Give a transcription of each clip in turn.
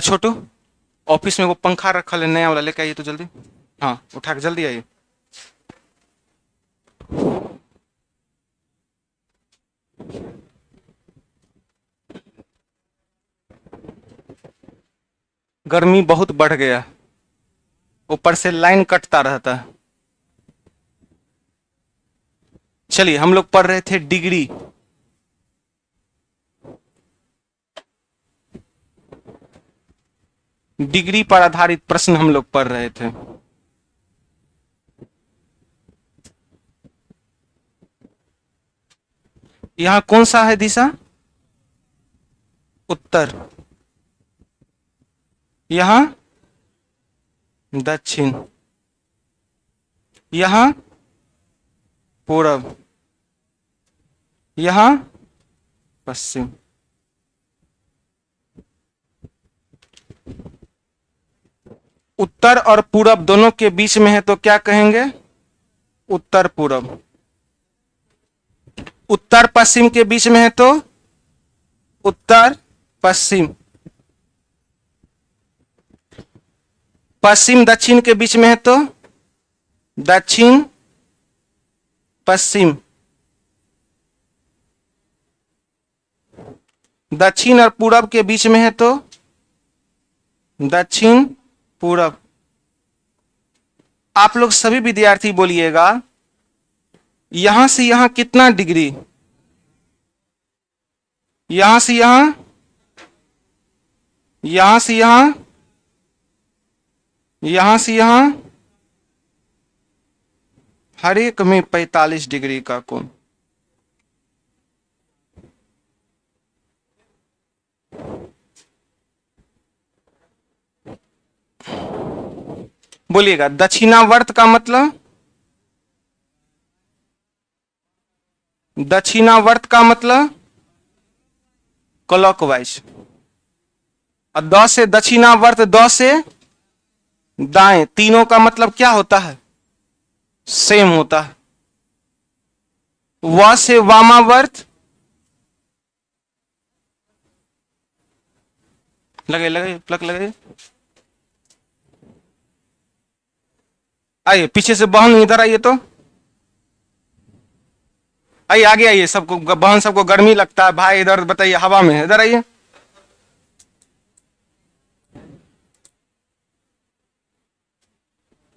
छोटू, office में वो पंखा रखा है नया वाला, लेके आइए तो जल्दी। हाँ उठा के जल्दी आइए। गर्मी बहुत बढ़ गया, ऊपर से लाइन कटता रहता है। चलिए, हम लोग पढ़ रहे थे डिग्री। डिग्री पर आधारित प्रश्न हम लोग पढ़ रहे थे। यहां कौन सा है दिशा? उत्तर। यहां दक्षिण। यहां पूरब। यहां पश्चिम। उत्तर और पूरब दोनों के बीच में है तो क्या कहेंगे? उत्तर पूरब। उत्तर पश्चिम के बीच में है तो उत्तर पश्चिम। पश्चिम दक्षिण के बीच में है तो दक्षिण पश्चिम। दक्षिण और पूरब के बीच में है तो दक्षिण पूरब। आप लोग सभी विद्यार्थी बोलिएगा, यहां से यहां कितना डिग्री? यहां से यहां, यहां से यहां, यहां से यहां, हर एक में 45 डिग्री का कोण। बोलिएगा, दक्षिणावर्त का मतलब? दक्षिणावर्त का मतलब क्लॉकवाइज। और द से दक्षिणावर्त, द से दाएं, तीनों का मतलब क्या होता है? सेम होता है। व से वामावर्त, लगे लगे प्लग लगे। आइए पीछे से बहन इधर आइए तो। आइए आगे आइए, सबको बहन सबको गर्मी लगता है। भाई इधर बताइए, हवा में है, इधर आइए।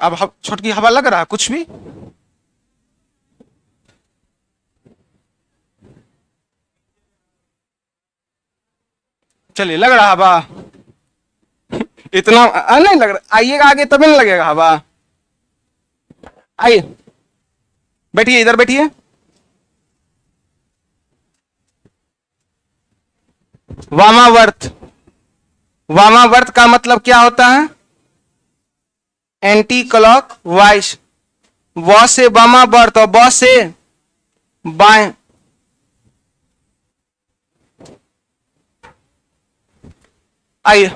अब छोटकी हवा लग रहा है कुछ भी? चलिए, लग रहा हवा? इतना नहीं लग रहा। आइएगा आगे तभी नहीं लगेगा हवा। आइए बैठिए, इधर बैठिए। वामावर्त, वामावर्त का मतलब क्या होता है? Anti clock wise. व से वामावर्त और ब से बाएं। आइए,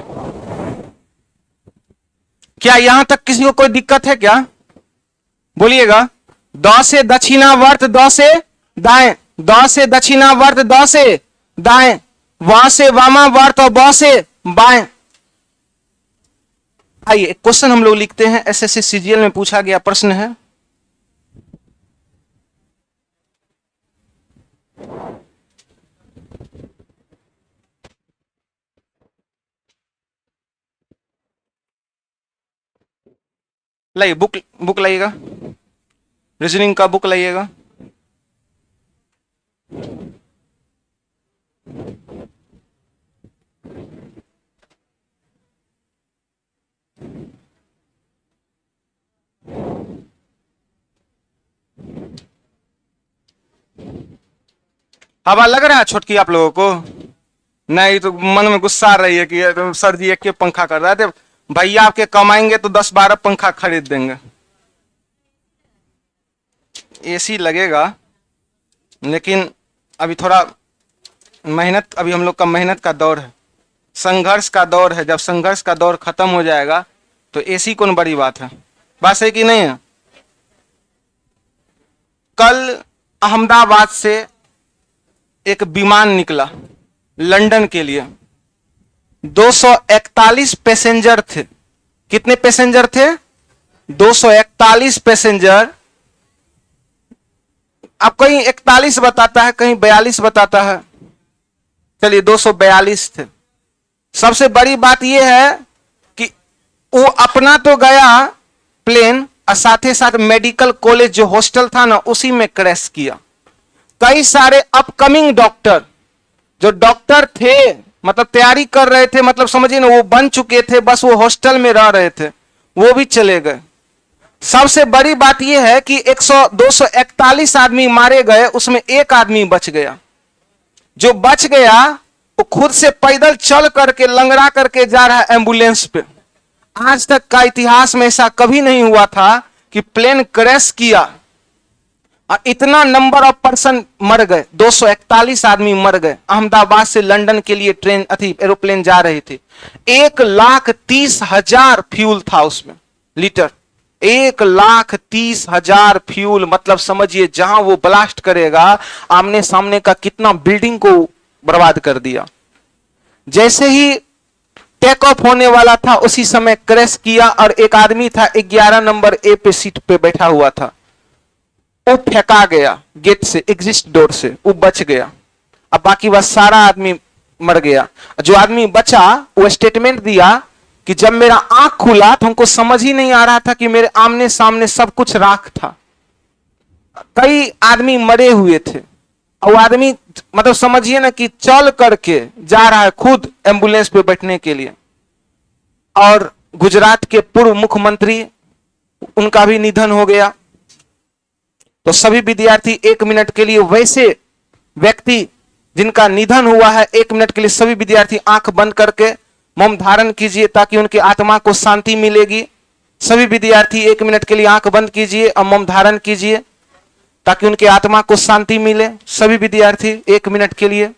क्या यहां तक किसी को कोई दिक्कत है क्या? बोलिएगा। द से दक्षिणावर्त, द से दाएं। द से दक्षिणावर्त, द से दाएं। व से वामावर्त और ब से बाएं। आइए एक क्वेश्चन हम लोग लिखते हैं, एसएससी सीजीएल में पूछा गया प्रश्न है। लाइए बुक, बुक लाइएगा, रीजनिंग का बुक लाइएगा। हवा लग रहा है छोटकी आप लोगों को? नहीं तो मन में गुस्सा आ रही है कि तो सर जी एक पंखा कर रहा है। भैया आपके कमाएंगे तो 10-12 पंखा खरीद देंगे। एसी लगेगा, लेकिन अभी थोड़ा मेहनत, अभी हम लोग का मेहनत का दौर है, संघर्ष का दौर है। जब संघर्ष का दौर खत्म हो जाएगा तो एसी कौन बड़ी बात है। बात है कि नहीं है? कल अहमदाबाद से एक विमान निकला लंदन के लिए। 241 पैसेंजर थे। कितने पैसेंजर थे? 241 पैसेंजर। अब कहीं 41 बताता है, कहीं 42 बताता है। चलिए 242 थे। सबसे बड़ी बात यह है कि वो अपना तो गया प्लेन, और साथ ही साथ मेडिकल कॉलेज जो हॉस्टल था ना, उसी में क्रैश किया। कई सारे अपकमिंग डॉक्टर, जो डॉक्टर थे, मतलब तैयारी कर रहे थे, मतलब समझिए ना, वो बन चुके थे, बस वो हॉस्टल में रह रहे थे, वो भी चले गए। सबसे बड़ी बात यह है कि 241 आदमी मारे गए, उसमें एक आदमी बच गया। जो बच गया वो खुद से पैदल चल करके, लंगड़ा करके जा रहा है एम्बुलेंस पे। आज तक का इतिहास में ऐसा कभी नहीं हुआ था कि प्लेन क्रैश किया और इतना नंबर ऑफ पर्सन मर गए। 241 आदमी मर गए। अहमदाबाद से लंदन के लिए ट्रेन एरोप्लेन जा रही थी। 1,30,000 फ्यूल था उसमें, लीटर। 1,30,000 फ्यूल, मतलब समझिए जहां वो ब्लास्ट करेगा, आमने सामने का कितना बिल्डिंग को बर्बाद कर दिया। जैसे ही टेक ऑफ होने वाला था, उसी समय क्रैश किया और एक आदमी था 11 नंबर ए पे सीट पे बैठा हुआ था, वो फेंका गया गेट से, एग्जिट डोर से, वो बच गया। अब बाकी बस सारा आदमी मर गया। जो आदमी बचा वो स्टेटमेंट दिया कि जब मेरा आंख खुला तो हमको समझ ही नहीं आ रहा था कि मेरे आमने सामने सब कुछ राख था। कई आदमी मरे हुए थे और आदमी, मतलब समझिए ना कि चल करके जा रहा है खुद एम्बुलेंस पे बैठने के लिए। और गुजरात के पूर्व मुख्यमंत्री, उनका भी निधन हो गया। तो सभी विद्यार्थी 1 मिनट के लिए, वैसे व्यक्ति जिनका निधन हुआ है, 1 मिनट के लिए सभी विद्यार्थी आंख बंद करके मौन धारण कीजिए, ताकि उनकी आत्मा को शांति मिलेगी। सभी विद्यार्थी 1 मिनट के लिए आंख बंद कीजिए और मौन धारण कीजिए, ताकि उनकी आत्मा को शांति मिले। सभी विद्यार्थी 1 मिनट के लिए।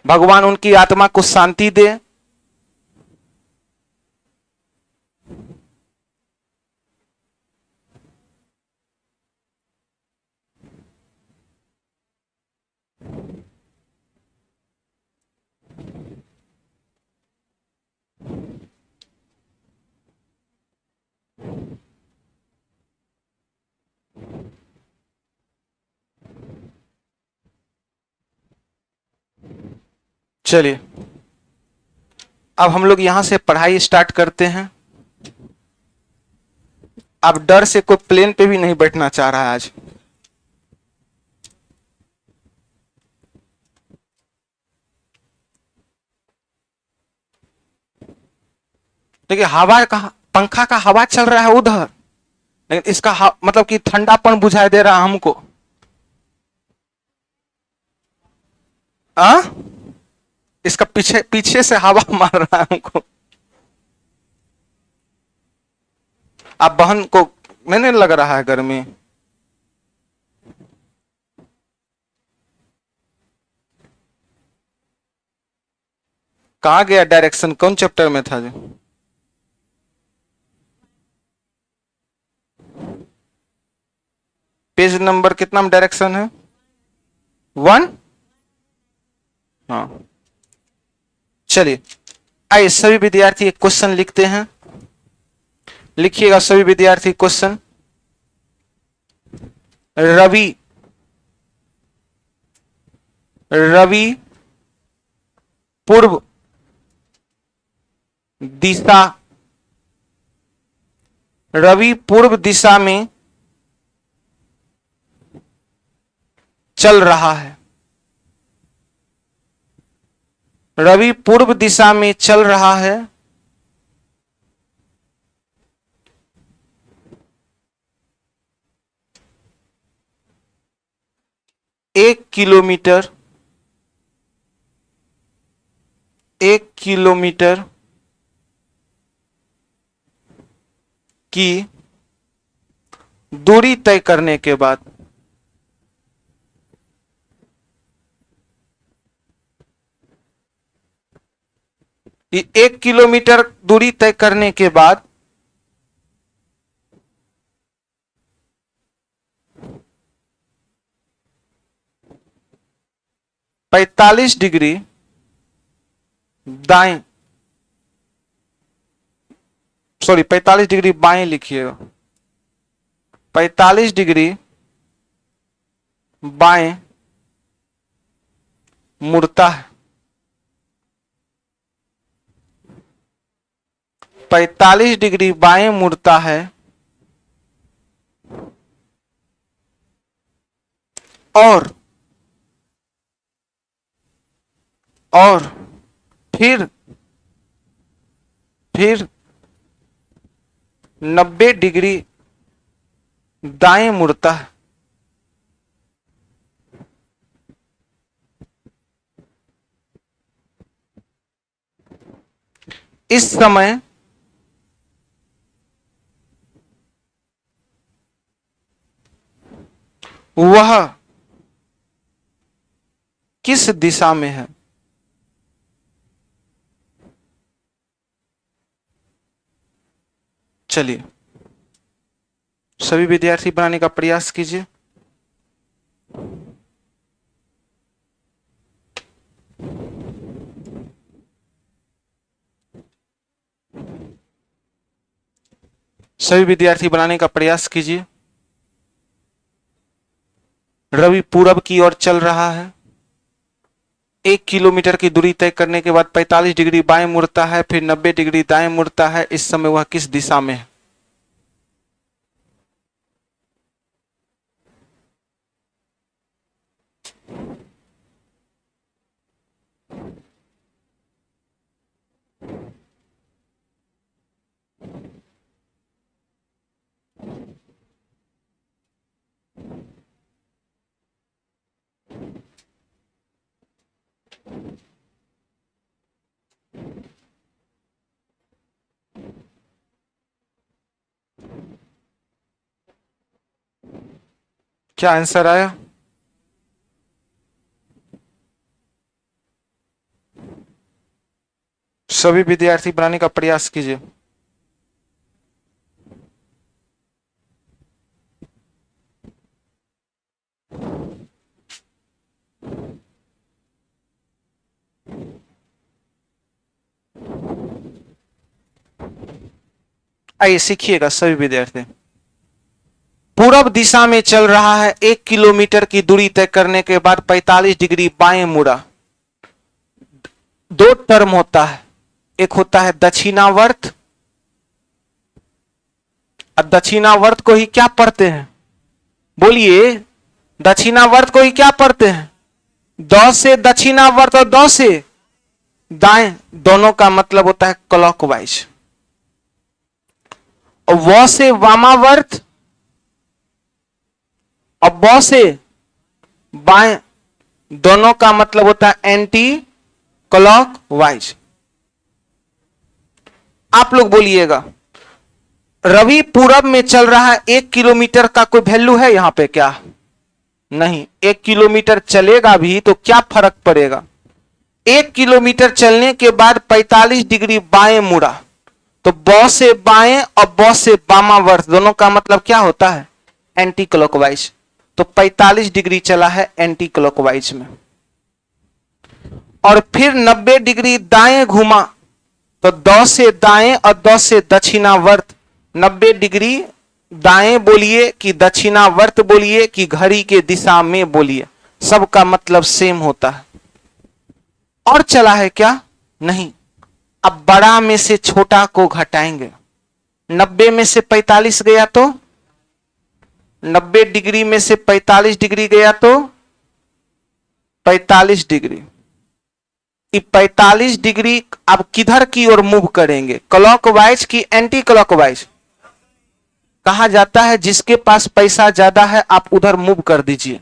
भगवान उनकी आत्मा को शांति दे। चलिए अब हम लोग यहां से पढ़ाई स्टार्ट करते हैं। अब डर से कोई प्लेन पे भी नहीं बैठना चाह रहा है आज। देखिए हवा का, पंखा का हवा चल रहा है उधर, लेकिन इसका मतलब कि ठंडापन बुझाई दे रहा हमको। आ? इसका पीछे पीछे से हवा मार रहा है हमको। अब बहन को नहीं लग रहा है गर्मी? कहाँ गया डायरेक्शन? कौन चैप्टर में था जो? पेज नंबर कितना में डायरेक्शन है? 1। हाँ चलिए, आइए सभी विद्यार्थी एक क्वेश्चन लिखते हैं। लिखिएगा सभी विद्यार्थी क्वेश्चन। रवि रवि पूर्व दिशा, रवि पूर्व दिशा में चल रहा है। रवि पूर्व दिशा में चल रहा है। 1 किलोमीटर 1 किलोमीटर की दूरी तय करने के बाद, ये 1 किलोमीटर दूरी तय करने के बाद 45 डिग्री दाएं, सॉरी 45 डिग्री बाएं लिखिएगा, 45 डिग्री बाएं मुड़ता है, 45 डिग्री बाएं मुड़ता है और फिर 90 डिग्री दाएं मुड़ता है। इस समय वह किस दिशा में है? चलिए सभी विद्यार्थी बनाने का प्रयास कीजिए। सभी विद्यार्थी बनाने का प्रयास कीजिए। रवि पूरब की ओर चल रहा है, 1 किलोमीटर की दूरी तय करने के बाद 45 डिग्री बाएं मुड़ता है, फिर 90 डिग्री दाएं मुड़ता है। इस समय वह किस दिशा में है? क्या आंसर आया? सभी विद्यार्थी बनाने का प्रयास कीजिए। आइए सीखिएगा सभी विद्यार्थी। पूरब दिशा में चल रहा है, 1 किलोमीटर की दूरी तय करने के बाद 45 डिग्री बाएं मुड़ा। 2 टर्म होता है, एक होता है दक्षिणावर्त, और दक्षिणावर्त को ही क्या पढ़ते हैं? बोलिए, दक्षिणावर्त को ही क्या पढ़ते हैं? द से दक्षिणावर्त और द से दाएं, दोनों का मतलब होता है क्लॉकवाइज। और व से वामावर्त और ब से बाएं, दोनों का मतलब होता है एंटी क्लॉकवाइज। आप लोग बोलिएगा, रवि पूरब में चल रहा है, 1 किलोमीटर का कोई वैल्यू है यहां पे क्या? नहीं। 1 किलोमीटर चलेगा भी तो क्या फर्क पड़ेगा? 1 किलोमीटर चलने के बाद 45 डिग्री बाएं मुड़ा, तो ब से बाएं और ब से वामावर्त, दोनों का मतलब क्या होता है? Anti clockwise. तो 45 डिग्री चला है एंटी क्लॉकवाइज में। और फिर 90 डिग्री दाएं घुमा, तो द से दाएं और द से दक्षिणावर्त। 90 डिग्री दाएं बोलिए कि दक्षिणावर्त बोलिए कि घड़ी के दिशा में बोलिए, सबका मतलब सेम होता है। और चला है क्या? नहीं। अब बड़ा में से छोटा को घटाएंगे। 90 में से 45 गया तो 90 डिग्री में से 45 डिग्री गया तो 45 डिग्री। 45 डिग्री अब किधर की ओर मूव करेंगे? क्लॉकवाइज की एंटी क्लॉकवाइज? कहा जाता है जिसके पास पैसा ज्यादा है आप उधर मूव कर दीजिए।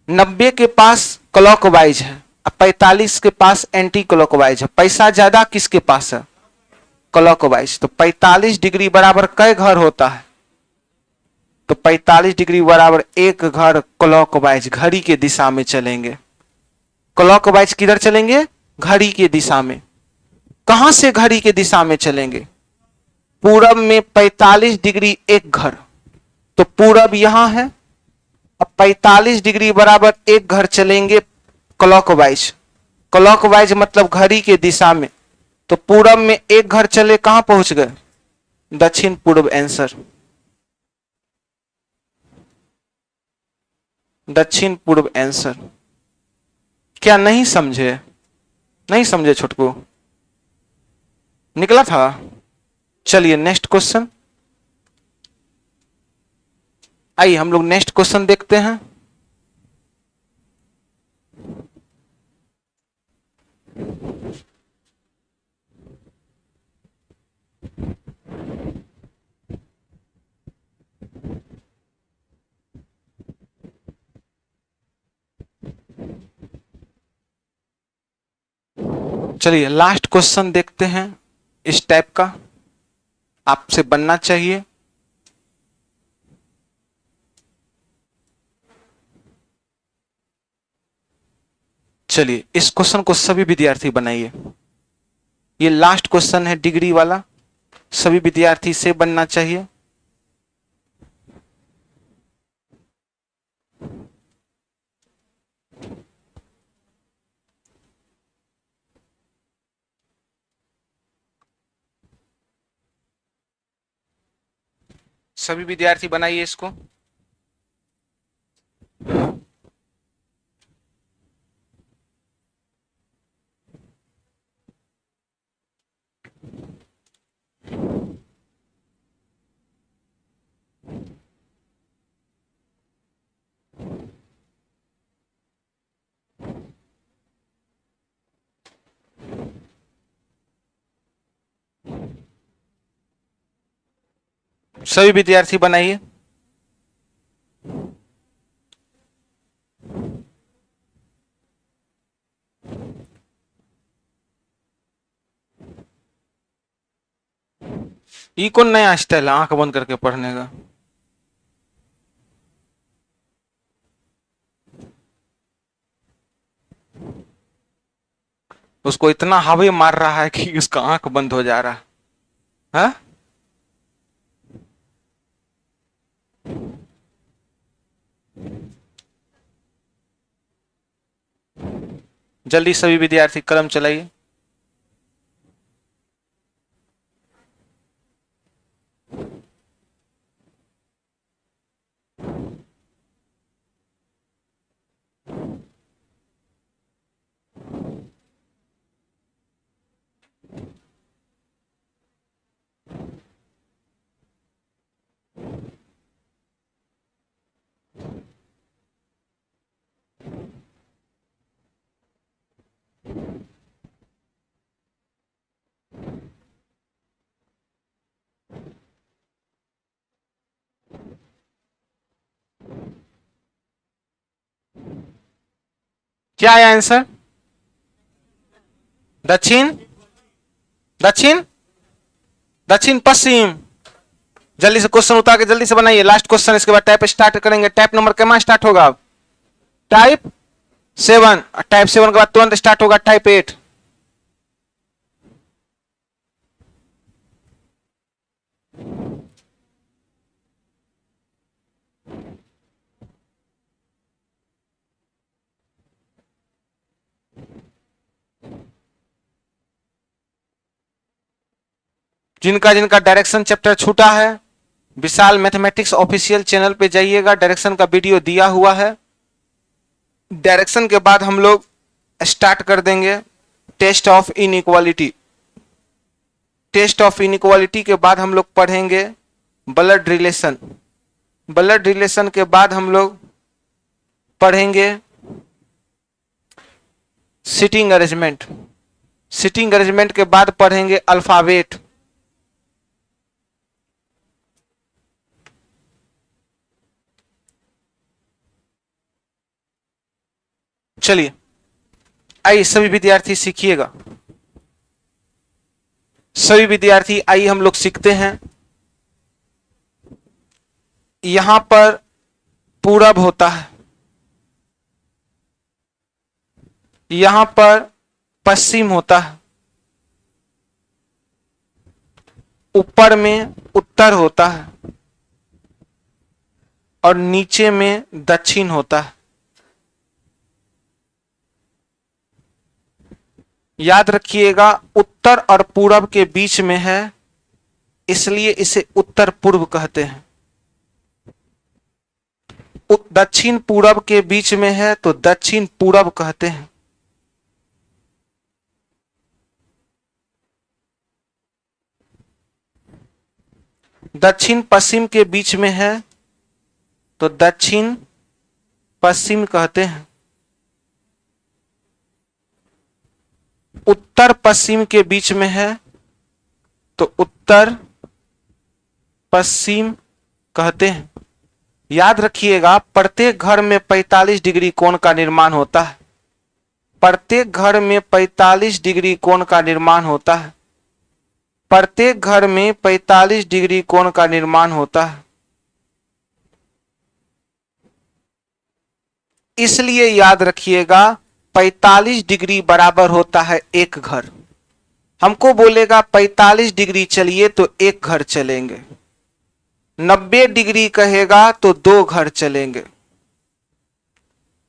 90 के पास क्लॉकवाइज है, 45 के पास एंटी क्लॉकवाइज है। पैसा ज्यादा किसके पास है? क्लॉकवाइज। तो 45 डिग्री बराबर कै घर होता है? तो 45 डिग्री बराबर 1 घर क्लॉकवाइज, घड़ी के दिशा में चलेंगे। क्लॉकवाइज किधर चलेंगे? घड़ी के दिशा में। कहां से घड़ी के दिशा में चलेंगे? पूरब में 45 डिग्री 1 घर, तो पूरब यहां है। अब 45 डिग्री बराबर 1 घर चलेंगे क्लॉकवाइज। क्लॉकवाइज मतलब घड़ी के दिशा में। तो पूरब में एक घर चले कहां पहुंच गए? दक्षिण पूर्व आंसर, दक्षिण पूर्व आंसर। क्या नहीं समझे? नहीं समझे छोटकू? निकला था? चलिए नेक्स्ट क्वेश्चन। आइए हम लोग नेक्स्ट क्वेश्चन देखते हैं। चलिए लास्ट क्वेश्चन देखते हैं इस टाइप का, आपसे बनना चाहिए। चलिए इस क्वेश्चन को सभी विद्यार्थी बनाइए। ये लास्ट क्वेश्चन है डिग्री वाला, सभी विद्यार्थी से बनना चाहिए। सभी विद्यार्थी बनाइए इसको। सभी विद्यार्थी बनाइए। ये कौन नया स्टाइल है आंख बंद करके पढ़ने का? उसको इतना हवा मार रहा है कि उसका आंख बंद हो जा रहा है। हाँ? जल्दी सभी विद्यार्थी कलम चलाइए। क्या है आंसर? दक्षिण, दक्षिण, दक्षिण पश्चिम। जल्दी से क्वेश्चन उतार के जल्दी से बनाइए, लास्ट क्वेश्चन, इसके बाद टाइप स्टार्ट करेंगे। टाइप नंबर क्या स्टार्ट होगा? टाइप 7। टाइप 7 के बाद तुरंत स्टार्ट होगा टाइप 8। जिनका जिनका डायरेक्शन चैप्टर छूटा है, विशाल मैथमेटिक्स ऑफिशियल चैनल पे जाइएगा, डायरेक्शन का वीडियो दिया हुआ है। डायरेक्शन के बाद हम लोग स्टार्ट कर देंगे test of inequality. Test of inequality के बाद हम लोग पढ़ेंगे ब्लड रिलेशन। ब्लड रिलेशन के बाद हम लोग पढ़ेंगे सिटिंग अरेंजमेंट। सिटिंग अरेंजमेंट के बाद पढ़ेंगे अल्फाबेट। चलिए आइए सभी विद्यार्थी सीखिएगा। सभी विद्यार्थी आइए हम लोग सीखते हैं। यहां पर पूरब होता है, यहां पर पश्चिम होता है, ऊपर में उत्तर होता है और नीचे में दक्षिण होता है। याद रखिएगा उत्तर और पूरब के बीच में है, इसलिए इसे उत्तर पूर्व कहते हैं। दक्षिण पूरब के बीच में है तो दक्षिण पूरब कहते हैं। दक्षिण पश्चिम के बीच में है तो दक्षिण पश्चिम कहते हैं। उत्तर पश्चिम के बीच में है तो उत्तर पश्चिम कहते हैं। याद रखिएगा प्रत्येक घर में 45 डिग्री कोण का निर्माण होता है। प्रत्येक घर में 45 डिग्री कोण का निर्माण होता है। प्रत्येक घर में 45 डिग्री कोण का निर्माण होता है। इसलिए याद रखिएगा 45 डिग्री बराबर होता है एक घर। हमको बोलेगा 45 डिग्री चलिए तो एक घर चलेंगे, 90 डिग्री कहेगा तो दो घर चलेंगे,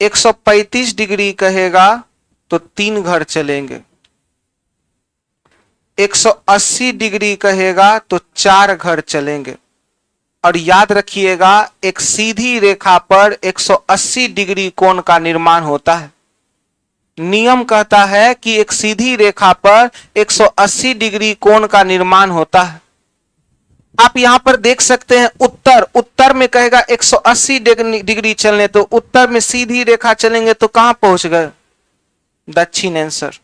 135 डिग्री कहेगा तो तीन घर चलेंगे, 180 डिग्री कहेगा तो चार घर चलेंगे। और याद रखिएगा एक सीधी रेखा पर 180 डिग्री कोण का निर्माण होता है। नियम कहता है कि एक सीधी रेखा पर 180 डिग्री कोण का निर्माण होता है। आप यहां पर देख सकते हैं उत्तर में कहेगा 180 डिग्री चलने, तो उत्तर में सीधी रेखा चलेंगे तो कहां पहुंच गए? दक्षिण आंसर।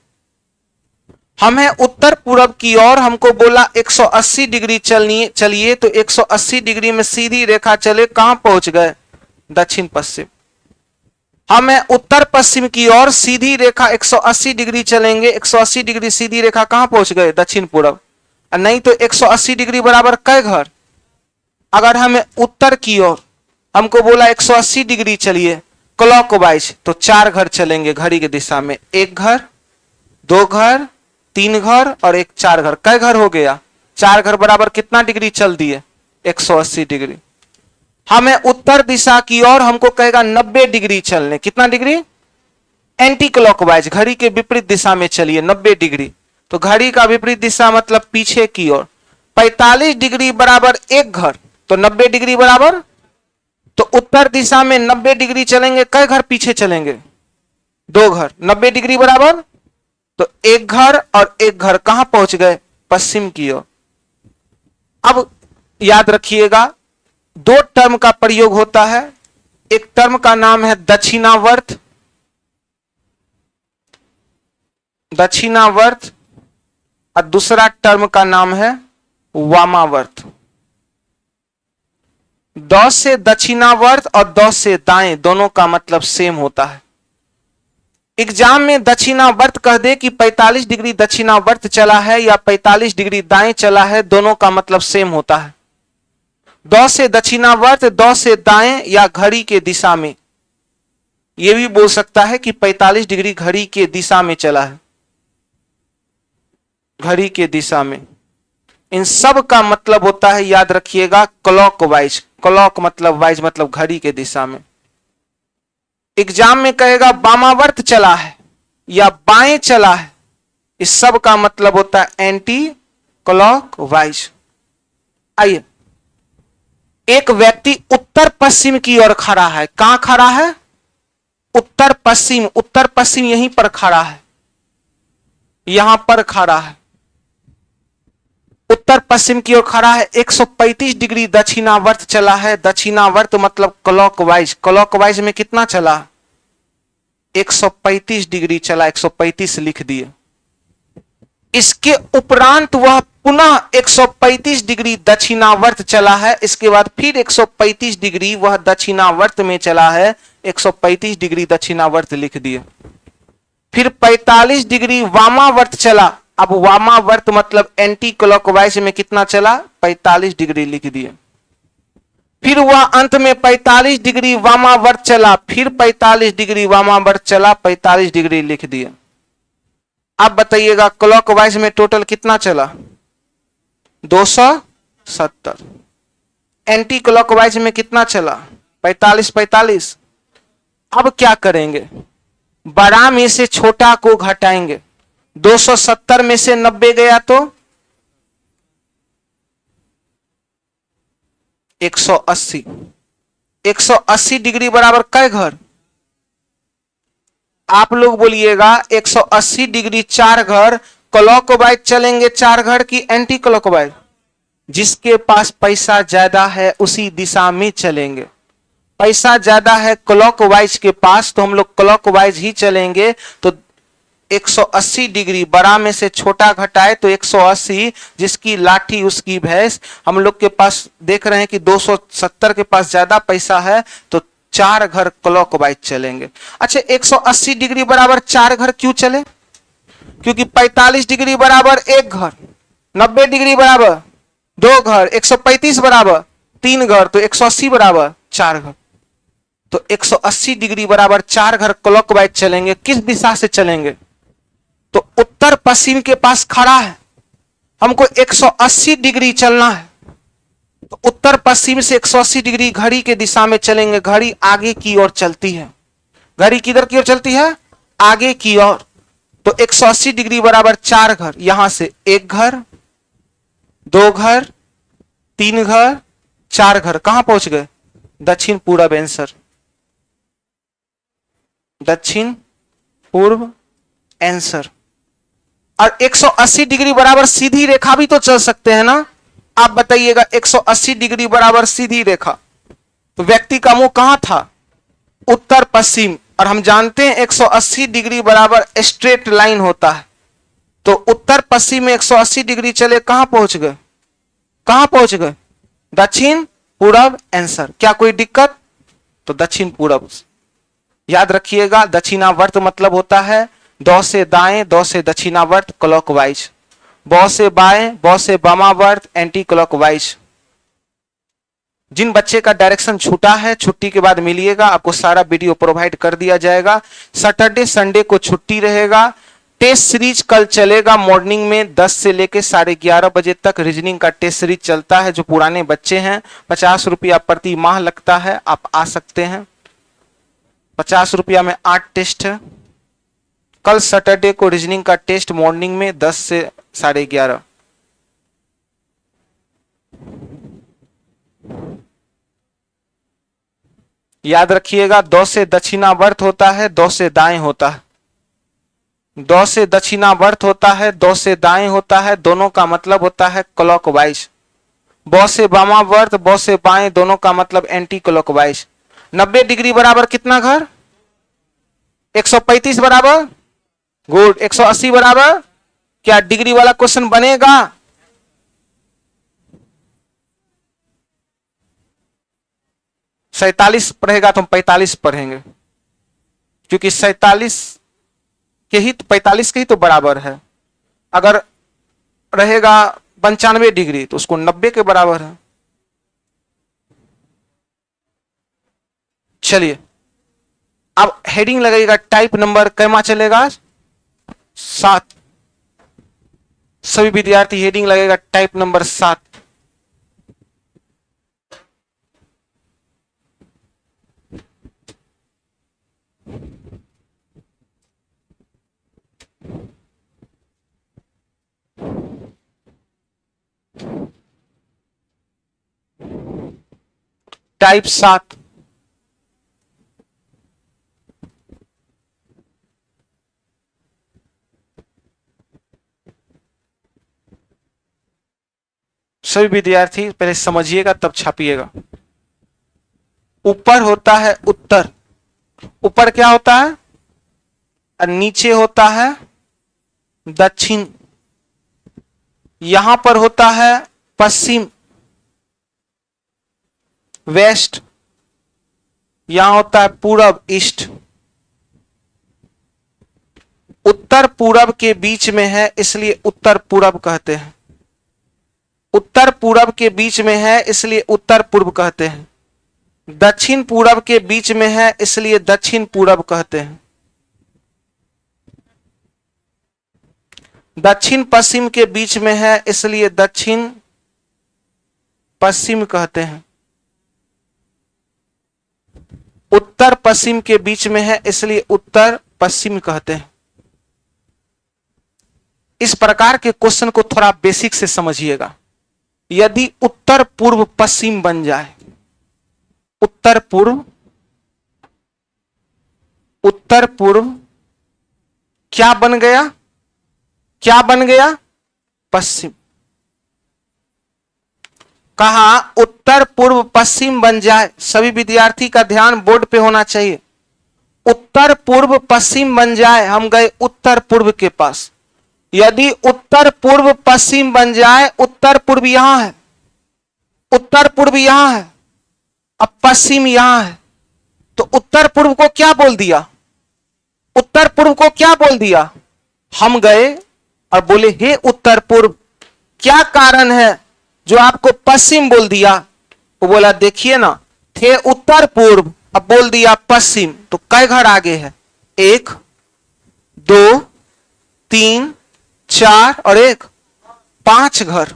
हम है उत्तर पूरब की ओर, हमको बोला 180 डिग्री चलिए तो 180 डिग्री में सीधी रेखा चले, कहां पहुंच गए? दक्षिण पश्चिम। हम है उत्तर पश्चिम की ओर, सीधी रेखा 180 डिग्री चलेंगे, 180 डिग्री सीधी रेखा कहां पहुंच गए? दक्षिण पूरब। नहीं तो 180 डिग्री बराबर कै घर? अगर हमें उत्तर की ओर हमको बोला 180 डिग्री चलिए क्लॉकवाइज, तो चार घर चलेंगे घड़ी की दिशा में, एक घर, दो घर, तीन घर और एक चार घर। कै घर हो गया? चार घर बराबर कितना डिग्री चल दिए? 180 डिग्री। हमें उत्तर दिशा की ओर हमको कहेगा 90 डिग्री चलने, कितना डिग्री? एंटी क्लॉकवाइज, घड़ी के विपरीत दिशा में चलिए 90 डिग्री। तो घड़ी का विपरीत दिशा मतलब पीछे की ओर। 45 डिग्री बराबर एक घर, तो 90 डिग्री बराबर, तो उत्तर दिशा में 90 डिग्री चलेंगे, कै घर पीछे चलेंगे? दो घर। 90 डिग्री बराबर, तो एक घर और एक घर कहां पहुंच गए? पश्चिम की ओर। अब याद रखिएगा दो टर्म का प्रयोग होता है। एक टर्म का नाम है दक्षिणावर्त, दक्षिणावर्त, और दूसरा टर्म का नाम है वामावर्त। द से दक्षिणावर्त और द से दाएं दोनों का मतलब सेम होता है। एग्जाम में दक्षिणावर्त कह दे कि 45 डिग्री दक्षिणावर्त चला है या 45 डिग्री दाएं चला है, दोनों का मतलब सेम होता है। द से दक्षिणावर्त, द से दाएं या घड़ी के दिशा में, यह भी बोल सकता है कि 45 डिग्री घड़ी के दिशा में चला है, घड़ी के दिशा में। इन सब का मतलब होता है, याद रखिएगा, क्लॉकवाइज। क्लॉक मतलब वाइज मतलब घड़ी के दिशा में। एग्जाम में कहेगा वामावर्त चला है या बाएं चला है, इस सब का मतलब होता है एंटी क्लॉकवाइज। आइए, एक व्यक्ति उत्तर पश्चिम की ओर खड़ा है। कहां खड़ा है? उत्तर पश्चिम। उत्तर पश्चिम यहीं पर खड़ा है, यहां पर खड़ा है, उत्तर पश्चिम की ओर खड़ा है। 135 डिग्री दक्षिणावर्त चला है। दक्षिणावर्त मतलब क्लॉकवाइज। क्लॉकवाइज में कितना चला? 135 डिग्री चला, 135 लिख दिए। इसके उपरांत वह पुनः 135 डिग्री दक्षिणावर्त चला है। इसके बाद फिर 135 डिग्री वह दक्षिणावर्त में चला है, 135 डिग्री दक्षिणावर्त लिख दिए। फिर 45 डिग्री वामावर्त चला। अब वामावर्त मतलब एंटी क्लॉकवाइज में कितना चला? 45 डिग्री लिख दिए। फिर वह अंत में 45 डिग्री वामावर्त चला, फिर 45 डिग्री वामावर्त चला, 45 डिग्री लिख दिए। अब बताइएगा क्लॉकवाइज में टोटल कितना चला? 270। एंटी क्लॉकवाइज में कितना चला? 45 45। अब क्या करेंगे? बड़ा में से छोटा को घटाएंगे। 270 में से 90 गया तो 180। 180 डिग्री बराबर कै घर? आप लोग बोलिएगा 180 डिग्री 4 घर। क्लॉकवाइज चलेंगे 4 घर की एंटी क्लॉकवाइज? जिसके पास पैसा ज्यादा है उसी दिशा में चलेंगे। पैसा ज्यादा है क्लॉकवाइज के पास तो हम लोग क्लॉकवाइज ही चलेंगे। तो 180 डिग्री, बड़ा में से छोटा घटाए तो 180, जिसकी लाठी उसकी भैंस। हम लोग के पास देख रहे हैं कि 270 के पास ज्यादा पैसा है तो 4 घर क्लॉकवाइज चलेंगे। अच्छा, 180 डिग्री बराबर 4 घर क्यों चले? क्योंकि 45 डिग्री बराबर 1 घर, 90 डिग्री बराबर 2 घर, 135 बराबर 3 घर, तो 180 बराबर 4 घर। तो 180 डिग्री बराबर 4 घर क्लॉकवाइज चलेंगे। किस दिशा से चलेंगे? तो उत्तर पश्चिम के पास खड़ा है, हमको 180 डिग्री चलना है तो उत्तर पश्चिम से 180 डिग्री घड़ी के दिशा में चलेंगे। घड़ी आगे की ओर चलती है। घड़ी किधर की ओर चलती है? आगे की ओर। तो 180 डिग्री बराबर 4 घर। यहां से 1 घर, 2 घर, 3 घर, 4 घर। कहां पहुंच गए? दक्षिण पूर्व आंसर। दक्षिण पूर्व आंसर। और 180 डिग्री बराबर सीधी रेखा भी तो चल सकते हैं ना। आप बताइएगा 180 डिग्री बराबर सीधी रेखा, तो व्यक्ति का मुंह कहां था? उत्तर पश्चिम। और हम जानते हैं 180 डिग्री बराबर स्ट्रेट लाइन होता है। तो उत्तर पश्चिम में 180 डिग्री चले, कहां पहुंच गए? कहां पहुंच गए? दक्षिण पूर्व आंसर। क्या कोई दिक्कत? तो दक्षिण पूर्व। याद रखिएगा, दक्षिणावर्त मतलब होता है दो से दाएं, दो से दक्षिणावर्त क्लॉकवाइज, बौ से बाएं, बौ से वामावर्त एंटी क्लॉकवाइज। जिन बच्चे का डायरेक्शन छूटा है, छुट्टी के बाद मिलिएगा, आपको सारा वीडियो प्रोवाइड कर दिया जाएगा। सैटरडे संडे को छुट्टी रहेगा। टेस्ट सीरीज कल चलेगा मॉर्निंग में 10 से लेके 11:30 बजे तक। रीजनिंग का टेस्ट सीरीज चलता है। जो पुराने बच्चे हैं 50 रुपया प्रति माह लगता है, आप आ सकते हैं। 50 रुपया में 8 टेस्ट है। कल सैटरडे को रीजनिंग का टेस्ट मॉर्निंग में 10 से 11:30। याद रखिएगा, 2 से दक्षिणावर्त होता है, 2 से दाएं होता है। 2 से दक्षिणावर्त होता है, 2 से दाएं होता है, दोनों का मतलब होता है क्लॉकवाइज। बौ से वामावर्त, बौ से बाएं, दोनों का मतलब एंटी क्लॉकवाइज। 90 डिग्री बराबर कितना घर? 135 बराबर? गुड। 180 बराबर? क्या डिग्री वाला क्वेश्चन बनेगा? सैतालीस पढ़ेगा तो हम 45 पढ़ेंगे, क्योंकि 47 के ही 45 के ही तो बराबर है। अगर रहेगा 95 डिग्री तो उसको 90 के बराबर है। चलिए, अब हेडिंग लगेगा टाइप नंबर कैमा चलेगा? 7। सभी विद्यार्थी हेडिंग लगेगा टाइप नंबर 7। टाइप 7। सभी विद्यार्थी पहले समझिएगा तब छापिएगा। ऊपर होता है उत्तर, ऊपर क्या होता है? और नीचे होता है दक्षिण। यहां पर होता है पश्चिम, वेस्ट। यहां होता है पूरब, ईस्ट। उत्तर पूरब के बीच में है इसलिए उत्तर पूरब कहते हैं। उत्तर पूरब के बीच में है इसलिए उत्तर पूर्व कहते हैं। दक्षिण पूरब के बीच में है इसलिए दक्षिण पूरब कहते हैं। दक्षिण पश्चिम के बीच में है इसलिए दक्षिण पश्चिम कहते हैं। उत्तर पश्चिम के बीच में है इसलिए उत्तर पश्चिम कहते हैं। इस प्रकार के क्वेश्चन को थोड़ा बेसिक से समझिएगा। यदि उत्तर पूर्व पश्चिम बन जाए, उत्तर पूर्व क्या बन गया, क्या बन गया, पश्चिम। कहा उत्तर पूर्व पश्चिम बन जाए। सभी विद्यार्थी का ध्यान बोर्ड पे होना चाहिए। उत्तर पूर्व पश्चिम बन जाए, हम गए उत्तर पूर्व के पास। यदि उत्तर पूर्व पश्चिम बन जाए, उत्तर पूर्व यहां है, उत्तर पूर्व यहां है, अब पश्चिम यहां है, तो उत्तर पूर्व को क्या बोल दिया, उत्तर पूर्व को क्या बोल दिया। हम गए और बोले हे उत्तर पूर्व, क्या कारण है जो आपको पश्चिम बोल दिया। वो बोला देखिए ना, थे उत्तर पूर्व, अब बोल दिया पश्चिम, तो कई घर आगे है, 1 2 3 4 और 1, 5 घर,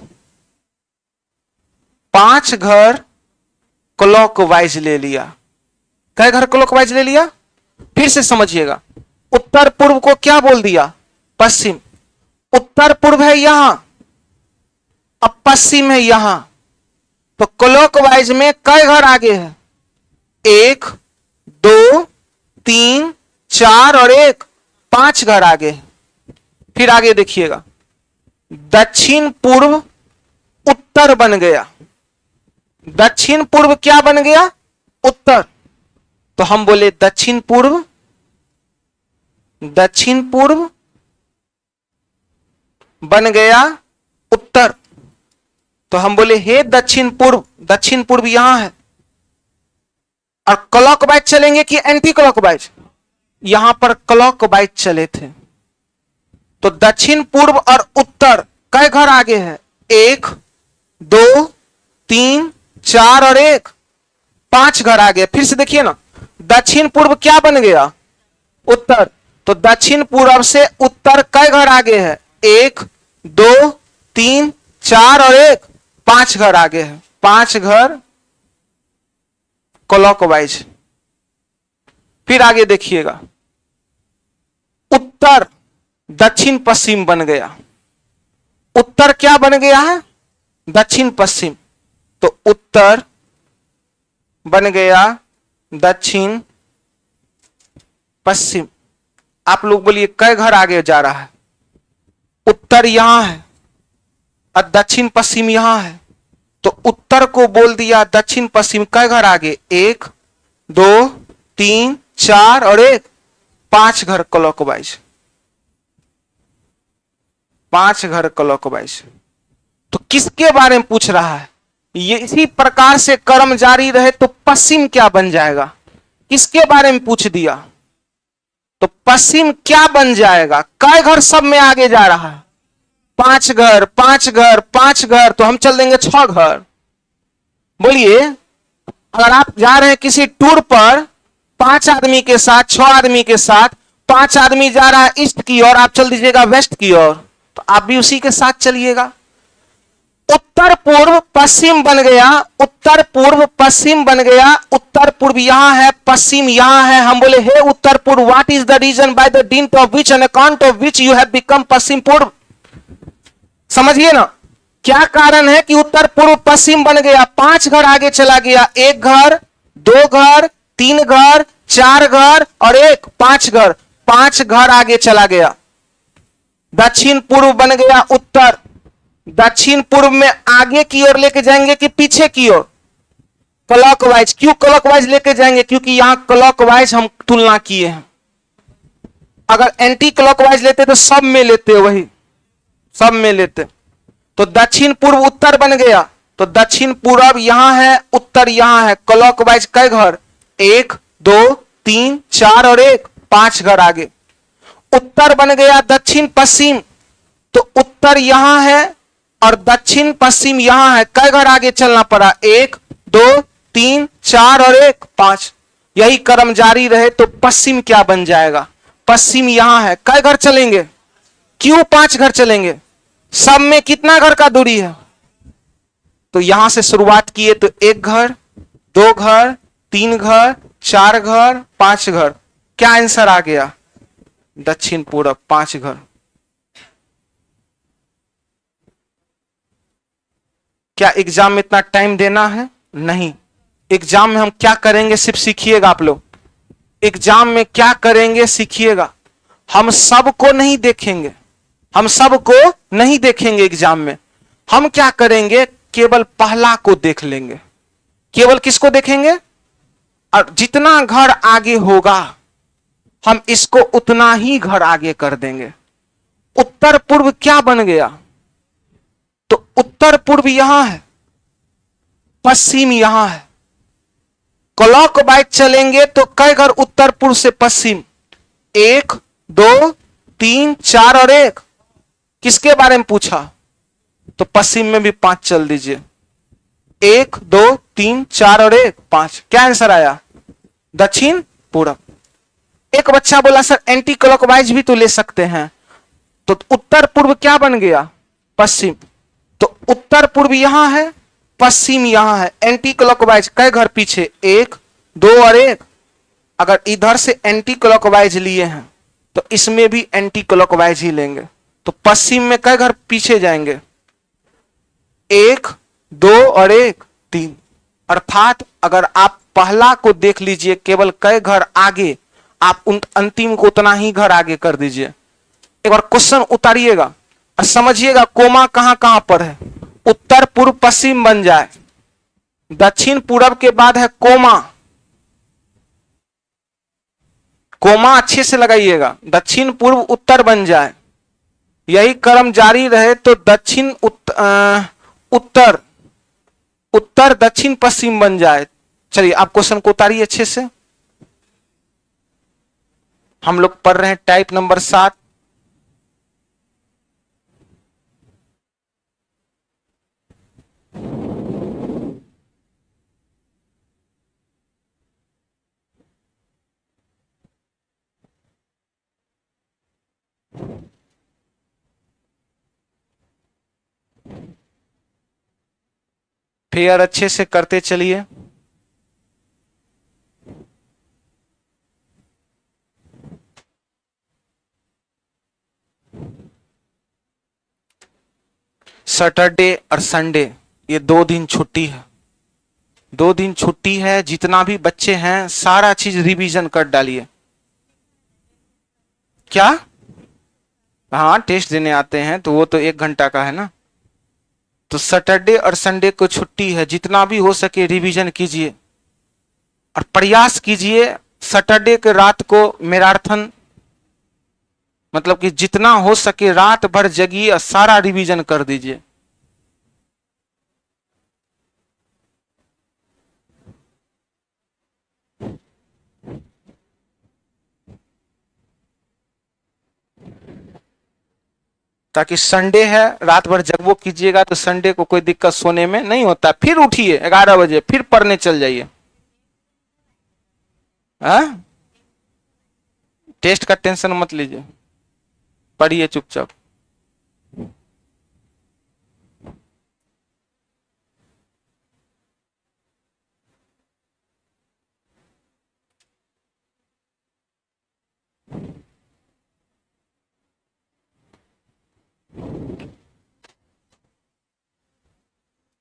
5 घर क्लॉकवाइज ले लिया। कई घर क्लॉकवाइज ले लिया, फिर से समझिएगा। उत्तर पूर्व को क्या बोल दिया, पश्चिम। उत्तर पूर्व है यहां, अब पश्चिम है यहां, तो क्लॉकवाइज में कई घर आगे है, 1 2 3 4 और 1, 5 घर आगे है। फिर आगे देखिएगा, दक्षिण पूर्व उत्तर बन गया। दक्षिण पूर्व क्या बन गया, उत्तर। तो हम बोले दक्षिण पूर्व बन गया उत्तर। तो हम बोले हे दक्षिण पूर्व यहां है। और क्लॉकवाइज चलेंगे कि एंटी क्लॉकवाइज, यहां पर क्लॉकवाइज चले थे। तो दक्षिण पूर्व और उत्तर कई घर आगे है, 1 2 3 4 और 1, 5 घर आगे। फिर से देखिए ना, दक्षिण पूर्व क्या बन गया, उत्तर। तो दक्षिण पूर्व से उत्तर कई घर आगे है, 1 2 3 4 और 1, 5 घर आगे है। 5 घर क्लॉकवाइज। फिर आगे देखिएगा, उत्तर दक्षिण पश्चिम बन गया। उत्तर क्या बन गया है, दक्षिण पश्चिम। तो उत्तर बन गया दक्षिण पश्चिम। आप लोग बोलिए कई घर आगे जा रहा है, उत्तर यहां है और दक्षिण पश्चिम यहां है। तो उत्तर को बोल दिया दक्षिण पश्चिम, कई घर आगे, 1 2 3 4 और 1, 5 घर क्लॉकवाइज, 5 घर क्लॉकवाइज। तो किसके बारे में पूछ रहा है, ये इसी प्रकार से क्रम जारी रहे तो पश्चिम क्या बन जाएगा, किसके बारे में पूछ दिया। तो पश्चिम क्या बन जाएगा, कई घर सब में आगे जा रहा है, 5 घर 5 घर 5 घर, तो हम चल देंगे 6 घर। बोलिए अगर आप जा रहे हैं किसी टूर पर 5 आदमी के साथ, 6 आदमी के साथ, 5 आदमी जा रहा है ईस्ट की ओर, आप चल दीजिएगा वेस्ट की ओर, तो आप भी उसी के साथ चलिएगा। उत्तर पूर्व पश्चिम बन गया, उत्तर पूर्व पश्चिम बन गया। उत्तर पूर्व यहां है, पश्चिम यहां है। हम बोले हे उत्तर पूर्व, what is the reason by the dint of which an account of which you have become पश्चिम पूर्व। समझिए ना, क्या कारण है कि उत्तर पूर्व पश्चिम बन गया। 5 घर आगे चला गया, 1 घर 2 घर 3 घर 4 घर और 1, 5 घर, 5 घर आगे चला गया। दक्षिण पूर्व बन गया उत्तर। दक्षिण पूर्व में आगे की ओर लेके जाएंगे कि पीछे की ओर, क्लॉकवाइज। क्यों क्लॉकवाइज लेके जाएंगे, क्योंकि यहां क्लॉकवाइज हम तुलना किए हैं। अगर एंटी क्लॉकवाइज लेते तो सब में लेते, वही सब में लेते। तो दक्षिण पूर्व उत्तर बन गया। तो दक्षिण पूर्व यहां है, उत्तर यहां है, क्लॉकवाइज कई घर, 1 2 3 4 और 1, 5 घर आगे। उत्तर बन गया दक्षिण पश्चिम। तो उत्तर यहां है और दक्षिण पश्चिम यहां है, कई घर आगे चलना पड़ा, 1 2 3 4 और 1, 5। यही क्रम जारी रहे तो पश्चिम क्या बन जाएगा, पश्चिम यहां है, कई घर चलेंगे, क्यों 5 घर चलेंगे, सब में कितना घर का दूरी है। तो यहां से शुरुआत किए तो 1 घर 2 घर 3 घर 4 घर 5 घर। क्या आंसर आ गया, दक्षिण पूर्व 5 घर। क्या एग्जाम में इतना टाइम देना है? नहीं। एग्जाम में हम क्या करेंगे सिर्फ सीखिएगा आप लोग। एग्जाम में क्या करेंगे सीखिएगा। हम सबको नहीं देखेंगे, हम सबको नहीं देखेंगे एग्जाम में। हम क्या करेंगे, केवल पहला को देख लेंगे। केवल किसको देखेंगे? और जितना घर आगे होगा हम इसको उतना ही घर आगे कर देंगे। उत्तर पूर्व क्या बन गया? तो उत्तर पूर्व यहां है, पश्चिम यहां है। क्लॉक वाइज चलेंगे तो कई घर उत्तर पूर्व से पश्चिम? 1 2 3 4 और 1। किसके बारे में पूछा? तो पश्चिम में भी 5 चल दीजिए। 1 2 3 4 और 1 5। क्या आंसर आया? दक्षिण पूर्व। एक बच्चा बोला सर एंटी क्लॉकवाइज भी तो ले सकते हैं। तो उत्तर पूर्व क्या बन गया? पश्चिम। तो उत्तर पूर्व यहां है, पश्चिम यहां है। एंटी क्लॉकवाइज कई घर पीछे? 1 2 और 1। अगर इधर से एंटी क्लॉकवाइज लिए हैं तो इसमें भी एंटी क्लॉकवाइज ही लेंगे। तो पश्चिम में कई घर पीछे जाएंगे? 1 2 और 1 3। अर्थात अगर आप पहला को देख लीजिए केवल कई घर आगे, आप उन अंतिम को उतना ही घर आगे कर दीजिए। एक बार क्वेश्चन उतारिएगा और समझिएगा कोमा कहां कहां पर है। उत्तर पूर्व पश्चिम बन जाए, दक्षिण पूर्व के बाद है कोमा। कोमा अच्छे से लगाइएगा। दक्षिण पूर्व उत्तर बन जाए, यही क्रम जारी रहे तो दक्षिण उत्तर उत्तर दक्षिण पश्चिम बन जाए। चलिए आप क्वेश्चन को उतारिए अच्छे से। हम लोग पढ़ रहे हैं टाइप नंबर 7। फिर अच्छे से करते चलिए। सैटरडे और संडे ये 2 दिन छुट्टी है। 2 दिन छुट्टी है। जितना भी बच्चे हैं सारा चीज रिवीजन कर डालिए। क्या? हाँ टेस्ट देने आते हैं तो वो तो 1 घंटा का है ना। तो सैटरडे और संडे को छुट्टी है, जितना भी हो सके रिवीजन कीजिए और प्रयास कीजिए सैटरडे के रात को मैराथन, मतलब कि जितना हो सके रात भर जगिए और सारा रिवीजन कर दीजिए। ताकि संडे है रात भर जगबो कीजिएगा तो संडे को कोई दिक्कत सोने में नहीं होता। फिर उठिए 11 बजे फिर पढ़ने चल जाइए। हाँ टेस्ट का टेंशन मत लीजिए, पढ़िए चुपचाप।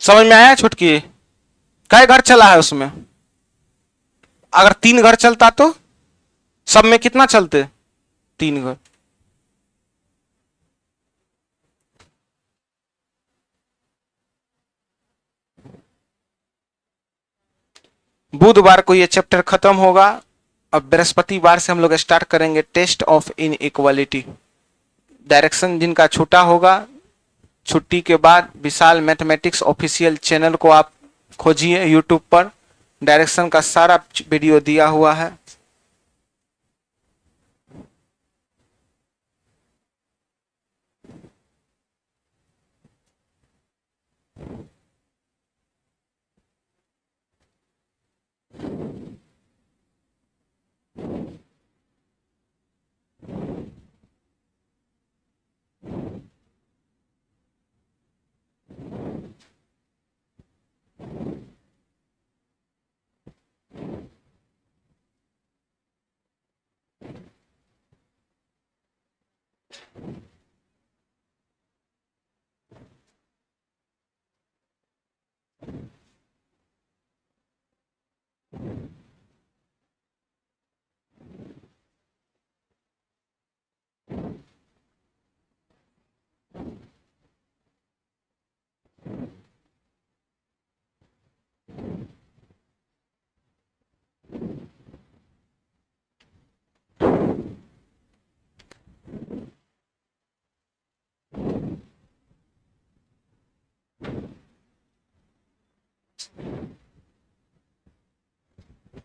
समझ में आया छुटकी? कै घर चला है उसमें? अगर 3 घर चलता तो सब में कितना चलते? 3 घर। बुधवार को ये चैप्टर खत्म होगा। अब बृहस्पतिवार से हम लोग स्टार्ट करेंगे टेस्ट ऑफ इनइक्वालिटी। डायरेक्शन जिनका छोटा होगा, छुट्टी के बाद विशाल मैथमेटिक्स ऑफिशियल चैनल को आप खोजिए यूट्यूब पर। डायरेक्शन का सारा वीडियो दिया हुआ है।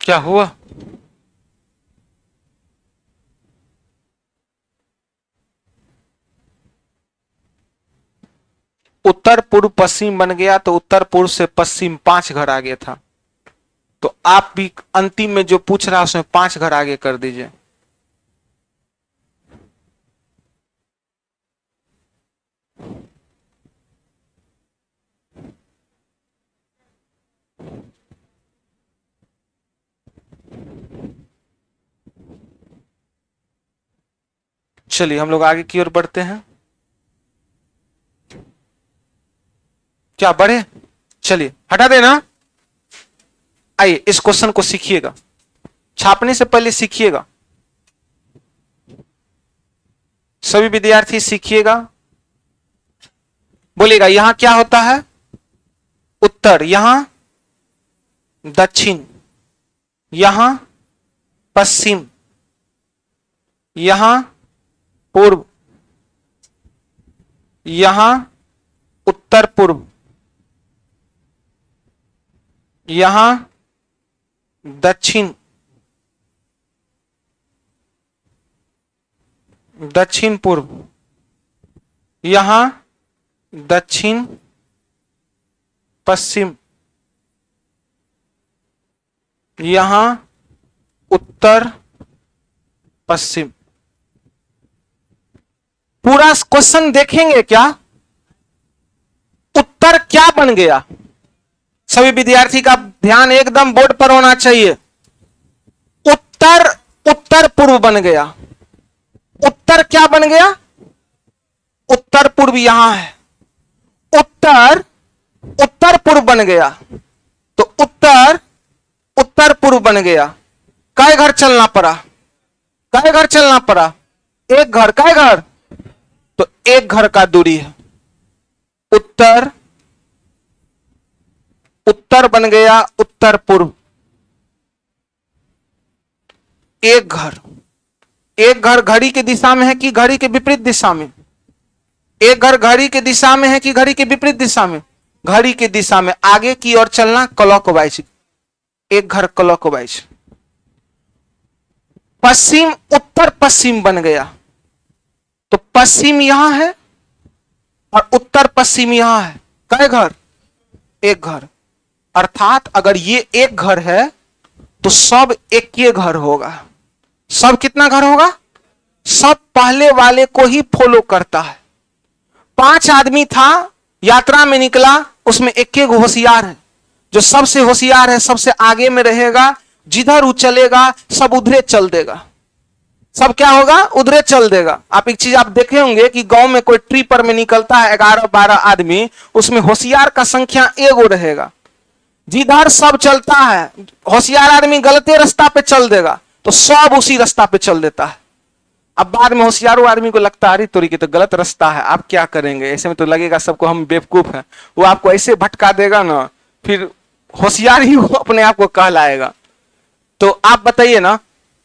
क्या हुआ? उत्तर पूर्व पश्चिम बन गया तो उत्तर पूर्व से पश्चिम 5 घर आगे था, तो आप भी अंतिम में जो पूछ रहा है उसमें 5 घर आगे कर दीजिए। चलिए हम लोग आगे की ओर बढ़ते हैं। क्या बढ़े? चलिए हटा देना। आइए इस क्वेश्चन को सीखिएगा, छापने से पहले सीखिएगा। सभी विद्यार्थी सीखिएगा, बोलिएगा यहां क्या होता है? उत्तर, यहां दक्षिण, यहां पश्चिम, यहां पूर्व, यहां उत्तर पूर्व, यहां दक्षिण, दक्षिण पूर्व, यहां दक्षिण पश्चिम, यहां उत्तर पश्चिम। पूरा क्वेश्चन देखेंगे क्या? उत्तर क्या बन गया? सभी विद्यार्थी का ध्यान एकदम बोर्ड पर होना चाहिए। उत्तर उत्तर पूर्व बन गया। उत्तर क्या बन गया? उत्तर पूर्व यहां है, उत्तर उत्तर पूर्व बन गया, तो उत्तर उत्तर पूर्व बन गया। कै घर चलना पड़ा? कै घर चलना पड़ा? एक घर। कै घर? तो एक घर का दूरी है। उत्तर उत्तर बन गया उत्तर पूर्व, एक घर। एक घर घड़ी की दिशा में है कि घड़ी के विपरीत दिशा में? एक घर घड़ी की दिशा में है कि घड़ी के विपरीत दिशा में? घड़ी की दिशा में। आगे की ओर चलना क्लॉकवाइज, एक घर क्लॉकवाइज। पश्चिम उत्तर पश्चिम बन गया, तो पश्चिम यहां है और उत्तर पश्चिम यहां है। कै घर? एक घर। अर्थात अगर ये एक घर है तो सब एक ही घर होगा। सब कितना घर होगा? सब पहले वाले को ही फॉलो करता है। 5 आदमी था, यात्रा में निकला, उसमें एक एक होशियार है। जो सबसे होशियार है सबसे आगे में रहेगा, जिधर वो चलेगा सब उधरे चल देगा। सब क्या होगा? उधरे चल देगा। आप एक चीज आप देखे होंगे कि गांव में कोई ट्री पर में निकलता है 11-12 आदमी, उसमें होशियार का संख्या एगो रहेगा। जिधर सब चलता है, होशियार आदमी गलते रास्ता पे चल देगा तो सब उसी रास्ता पे चल देता है। अब बाद में होशियारों आदमी को लगता है अरे तोरी के तो गलत रास्ता है, आप क्या करेंगे? ऐसे में तो लगेगा सबको हम बेवकूफ हैं। वो आपको ऐसे भटका देगा ना, फिर होशियार ही वो अपने आप को कहलाएगा। तो आप बताइए ना,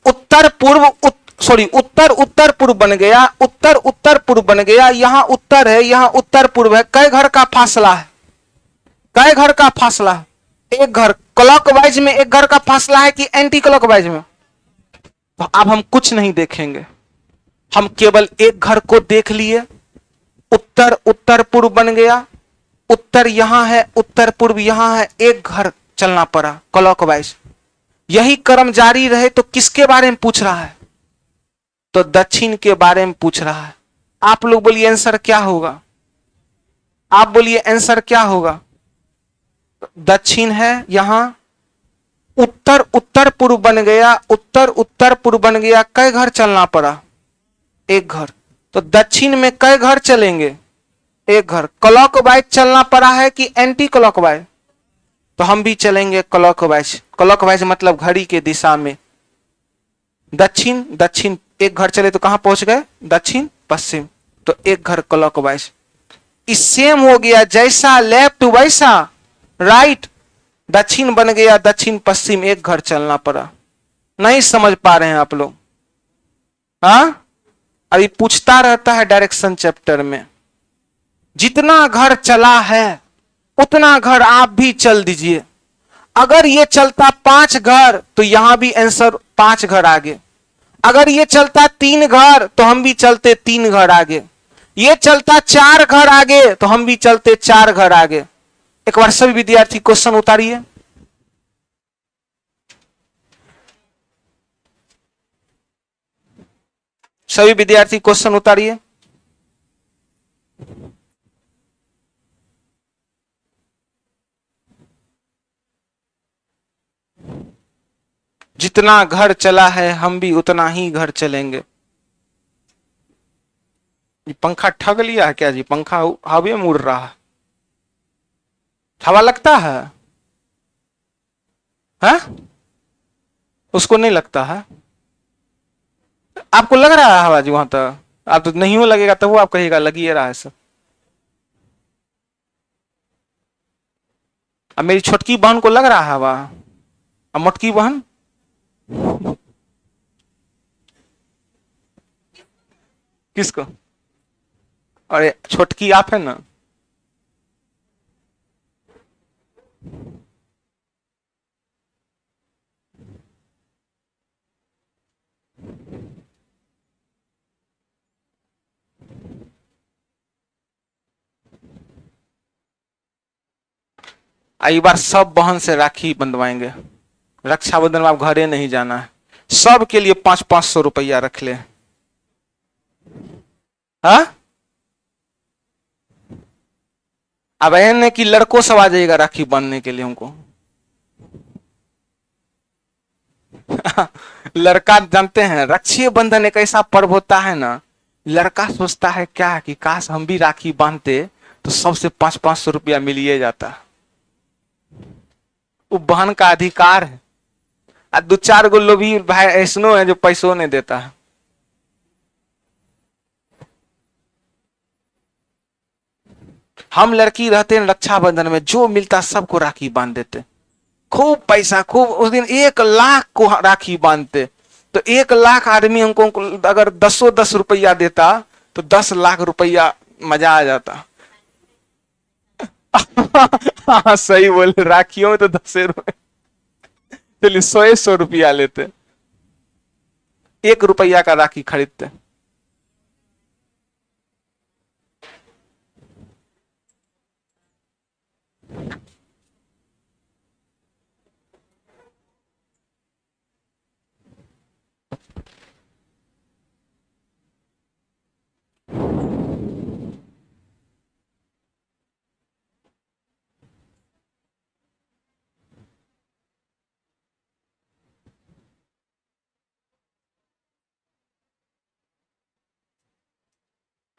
उत्तर पूर्व उत्तर उत्तर पूर्व बन गया, उत्तर उत्तर पूर्व बन गया। यहां उत्तर है, यहां उत्तर पूर्व है। कै घर का फासला है? कै घर का फासला है? एक घर। क्लॉकवाइज में एक घर का फासला है कि एंटी क्लॉकवाइज में? तो अब हम कुछ नहीं देखेंगे, हम केवल एक घर को देख लिए। उत्तर उत्तर पूर्व बन गया, उत्तर यहां है, उत्तर पूर्व यहां है, एक घर चलना पड़ा क्लॉकवाइज। यही क्रम जारी रहे तो किसके बारे में पूछ रहा है? तो दक्षिण के बारे में पूछ रहा है। आप लोग बोलिए आंसर क्या होगा? आप बोलिए आंसर क्या होगा? दक्षिण है यहां, उत्तर उत्तर पूर्व बन गया, उत्तर उत्तर पूर्व बन गया। कै घर चलना पड़ा? एक घर। तो दक्षिण में कै घर चलेंगे? एक घर। क्लॉकवाइज चलना पड़ा है कि एंटी क्लॉकवाइज? तो हम भी चलेंगे क्लॉकवाइज। क्लॉकवाइज मतलब घड़ी के दिशा में। दक्षिण दक्षिण, एक घर चले तो कहां पहुंच गए? दक्षिण पश्चिम, तो एक घर क्लॉकवाइज। इस सेम हो गया, जैसा लेफ्ट वैसा राइट। दक्षिण बन गया दक्षिण पश्चिम, एक घर चलना पड़ा। नहीं समझ पा रहे हैं आप लोग? हाँ, अभी पूछता रहता है डायरेक्शन चैप्टर में। जितना घर चला है उतना घर आप भी चल दीजिए। अगर ये चलता 5 घर तो यहां भी आंसर 5 घर आगे। अगर ये चलता 3 घर तो हम भी चलते 3 घर आगे। ये चलता 4 घर आगे तो हम भी चलते 4 घर आगे। एक बार सभी विद्यार्थी क्वेश्चन उतारिए। सभी विद्यार्थी क्वेश्चन उतारिए। जितना घर चला है हम भी उतना ही घर चलेंगे। ये पंखा ठग लिया है क्या जी? पंखा हवा में उड़ रहा है, हवा लगता है? हा? उसको नहीं लगता है? आपको लग रहा है हवा जी वहां तक? आप तो नहीं हो लगेगा तब वो आप कहिएगा लगी रहा है सब। अब मेरी छोटकी बहन को लग रहा है हवा, अब मोटकी बहन किसको? अरे छोटकी आप है ना। इस बार सब बहन से राखी बंधवाएंगे। रक्षाबंधन में आप घरे नहीं जाना है, सब के लिए 500-500 रुपया रख ले। हाँ, अब एहन है कि लड़कों सब आ जाएगा राखी बांधने के लिए हमको। लड़का जानते हैं रक्षाबंधन एक ऐसा पर्व होता है ना, लड़का सोचता है क्या कि काश हम भी राखी बांधते तो सबसे 500-500 रुपया मिलिए जाता। वो बहन का अधिकार है। और 2-4 गो लोभी भाई ऐसनो है जो पैसों नहीं देता है। हम लड़की रहते हैं रक्षाबंधन में जो मिलता सबको राखी बांध देते, खूब पैसा, खूब। उस दिन 1 लाख को राखी बांधते, तो 1 लाख आदमी हमको अगर 10 रुपया देता तो 10 लाख रुपया मजा आ जाता। हाँ सही बोले, राखियों में तो 10 रुपये, चलिए 100 रुपया लेते, 1 रुपया का राखी खरीदते।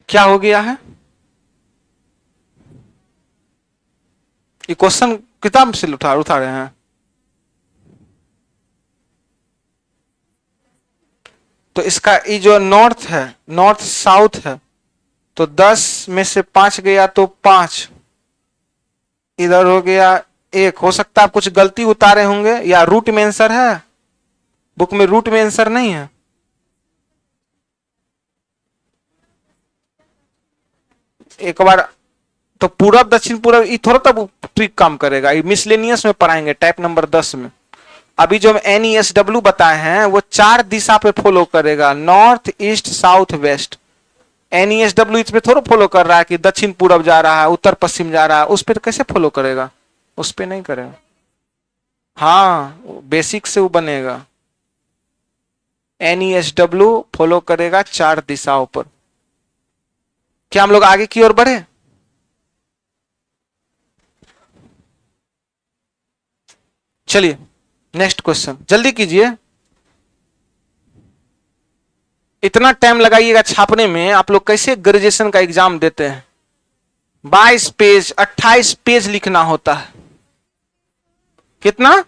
क्या हो गया है? ये क्वेश्चन किताब से उठा रहे हैं। तो इसका ये जो नॉर्थ है, नॉर्थ साउथ है, तो 10 में से 5 गया तो 5 इधर हो गया 1। हो सकता है आप कुछ गलती उतारे होंगे, या रूट में आंसर है, बुक में रूट में आंसर नहीं है। एक बार तो पूरब दक्षिण पूरब ये थोड़ा तब ट्रिक काम करेगा, ये मिसलेनियस में पढ़ाएंगे टाइप नंबर 10 में। अभी जो NESW बताए हैं वो 4 दिशा पे फॉलो करेगा, north east south west. NESW इस पे थोड़ा फॉलो कर रहा है कि दक्षिण पूरब जा रहा है उत्तर पश्चिम जा रहा है, उस पर कैसे फॉलो करेगा? उस पे नहीं करेगा। हाँ बेसिक से वो बनेगा। NESW फॉलो करेगा 4 दिशाओं पर। क्या हम लोग आगे की ओर बढ़े? चलिए नेक्स्ट क्वेश्चन, जल्दी कीजिए, इतना टाइम लगाइएगा छापने में। आप लोग कैसे ग्रेजुएशन का एग्जाम देते हैं? 22 पेज 28 पेज लिखना होता है। कितना?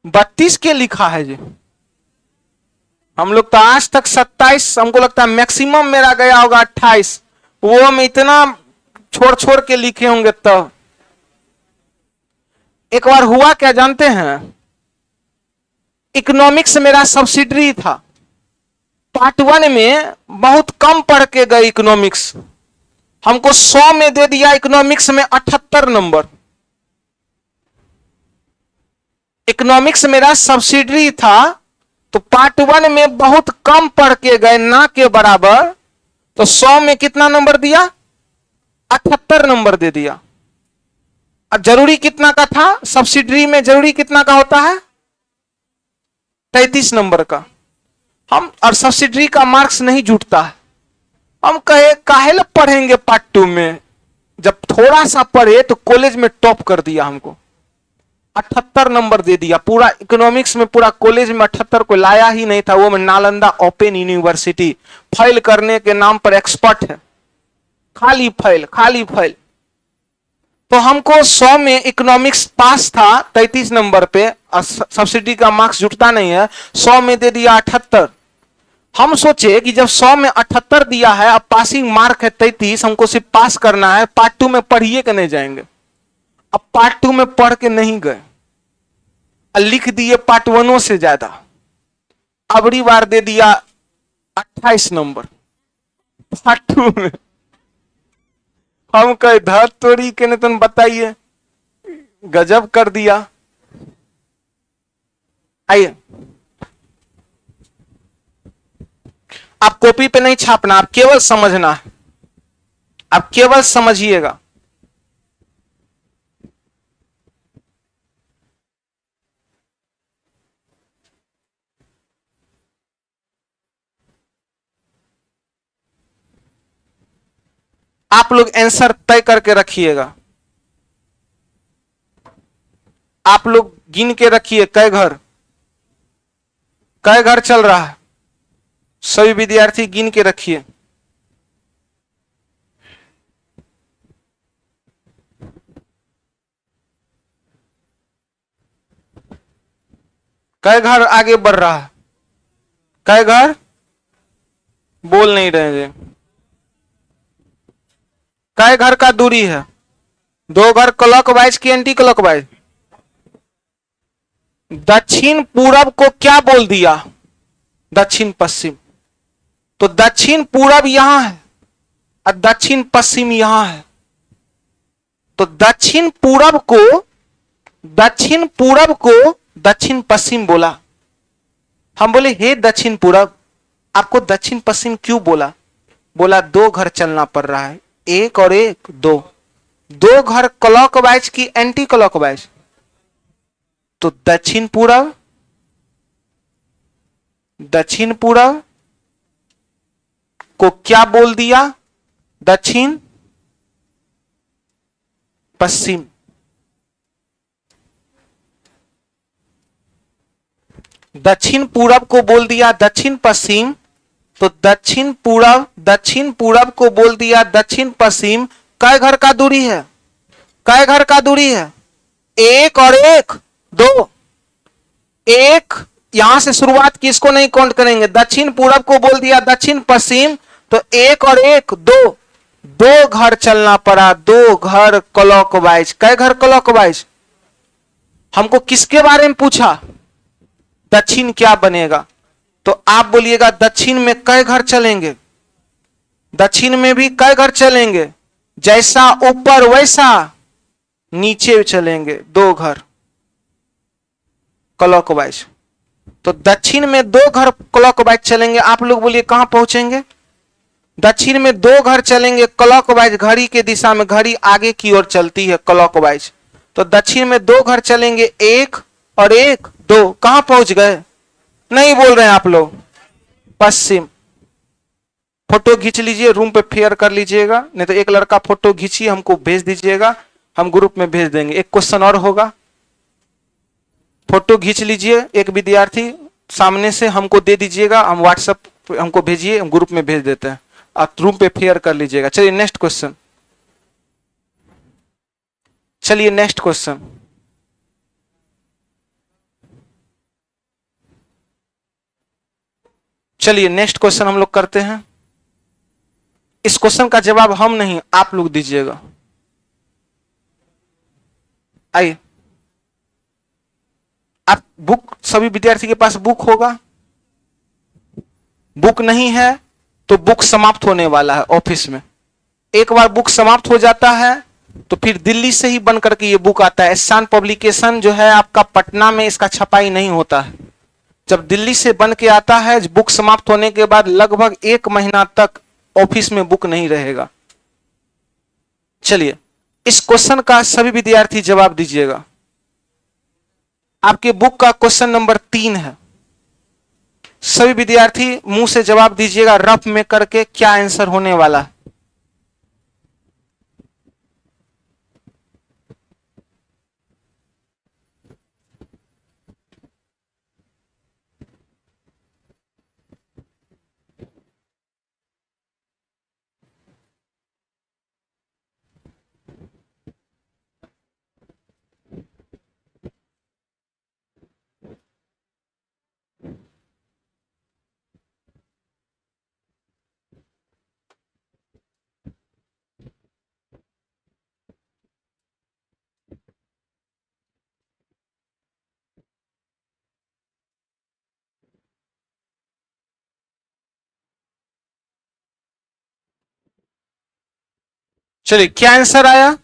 32 के लिखा है जी। हम लोग तो आज तक 27, हमको लगता है मैक्सिमम मेरा गया होगा 28, वो हम इतना छोड़ छोड़ के लिखे होंगे। तब एक बार हुआ क्या जानते हैं, इकोनॉमिक्स मेरा सब्सिडरी था, पार्ट 1 में बहुत कम पढ़ के गए इकोनॉमिक्स, हमको 100 में दे दिया इकोनॉमिक्स में 78 नंबर। इकोनॉमिक्स मेरा सब्सिडरी था, तो पार्ट 1 में बहुत कम पढ़ के गए, ना के बराबर, तो 100 में कितना नंबर दिया? 78 नंबर दे दिया। अब जरूरी कितना का था? सब्सिडरी में जरूरी कितना का होता है? 33 नंबर का। हम और सब्सिडरी का मार्क्स नहीं जुटता है। हम कहे काहे पढ़ेंगे पार्ट 2 में, जब थोड़ा सा पढ़े तो कॉलेज में टॉप कर दिया हमको, 78 नंबर दे दिया। पूरा इकोनॉमिक्स में पूरा कॉलेज में 78 को लाया ही नहीं था। वो में नालंदा ओपन यूनिवर्सिटी, फेल करने के नाम पर एक्सपर्ट है, खाली फेल खाली फेल। तो हमको 100 में इकोनॉमिक्स पास था 33 नंबर पे, सब्सिडी का मार्क्स जुटता नहीं है, 100 में दे दिया 78। हम सोचे कि जब 100 में 78 दिया है, अब पासिंग मार्क है 33, हमको सिर्फ पास करना है, पार्ट 2 में पढ़िए के नहीं जाएंगे। अब पार्ट 2 में पढ़ के नहीं गए, लिख दिए पार्ट 1 से ज्यादा। अबरी बार दे दिया 28 नंबर पार्ट 2 में। हम कहे धर तोरी के ने, तुम बताइए, गजब कर दिया। आइए, आप कॉपी पे नहीं छापना, आप केवल समझना है, आप केवल समझिएगा। आप लोग आंसर तय करके रखिएगा। आप लोग गिन के रखिए कै घर चल रहा है, सभी विद्यार्थी गिन के रखिए। कै घर आगे बढ़ रहा है? कै घर बोल नहीं रहे हैं? कै घर का दूरी है? 2 घर क्लॉकवाइज की एंटी क्लॉकवाइज? दक्षिण पूरब को क्या बोल दिया? दक्षिण पश्चिम। तो दक्षिण पूरब यहां है और दक्षिण पश्चिम यहां है, तो दक्षिण पूरब को दक्षिण पश्चिम बोला। हम बोले हे दक्षिण पूरब, आपको दक्षिण पश्चिम क्यों बोला? बोला 2 घर चलना पड़ रहा है, 1 और 1 2 घर क्लॉकवाइज की एंटी क्लॉकवाइज? तो दक्षिण पूरब को क्या बोल दिया? दक्षिण पश्चिम। दक्षिण पूरब को बोल दिया दक्षिण पश्चिम, तो दक्षिण पूरब को बोल दिया दक्षिण पश्चिम। कै घर का दूरी है? कै घर का दूरी है? 1 और 1 2। 1 यहां से शुरुआत की, इसको नहीं काउंट करेंगे। दक्षिण पूरब को बोल दिया दक्षिण पश्चिम, तो 1 और 1 2 2 घर चलना पड़ा, 2 घर क्लॉकवाइज। कै घर क्लॉकवाइज? हमको किसके बारे में पूछा? दक्षिण क्या बनेगा? तो आप बोलिएगा दक्षिण में कै घर चलेंगे? दक्षिण में भी कै घर चलेंगे? जैसा ऊपर वैसा नीचे चलेंगे, 2 घर क्लॉकवाइज। तो दक्षिण में 2 घर क्लॉकवाइज चलेंगे। आप लोग बोलिए कहां पहुंचेंगे? दक्षिण में 2 घर चलेंगे क्लॉकवाइज, घड़ी के दिशा में, घड़ी आगे की ओर चलती है क्लॉकवाइज। तो दक्षिण में 2 घर चलेंगे, 1 और 1 2। कहां पहुंच गए? नहीं बोल रहे हैं आप लोग। पश्चिम। फोटो खींच लीजिए, रूम पे फेयर कर लीजिएगा, नहीं तो एक लड़का फोटो खींचिए, हमको भेज दीजिएगा, हम ग्रुप में भेज देंगे। एक क्वेश्चन और होगा, फोटो खींच लीजिए, एक विद्यार्थी सामने से हमको दे दीजिएगा, हम व्हाट्सएप हमको भेजिए, हम ग्रुप में भेज देते हैं, आप रूम पे फेयर कर लीजिएगा। चलिए नेक्स्ट क्वेश्चन, चलिए नेक्स्ट क्वेश्चन। चलिए नेक्स्ट क्वेश्चन हम लोग करते हैं। इस क्वेश्चन का जवाब हम नहीं, आप लोग दीजिएगा। आइए, आप बुक, सभी विद्यार्थी के पास बुक होगा। बुक नहीं है तो बुक समाप्त होने वाला है ऑफिस में। एक बार बुक समाप्त हो जाता है तो फिर दिल्ली से ही बन करके ये बुक आता है। एहसान पब्लिकेशन जो है आपका पटना में, इसका छपाई नहीं होता है। जब दिल्ली से बन के आता है, बुक समाप्त होने के बाद लगभग 1 महीना तक ऑफिस में बुक नहीं रहेगा। चलिए, इस क्वेश्चन का सभी विद्यार्थी जवाब दीजिएगा। आपके बुक का क्वेश्चन नंबर 3 है। सभी विद्यार्थी मुंह से जवाब दीजिएगा रफ में करके, क्या आंसर होने वाला है। चलिए, क्या आंसर आया?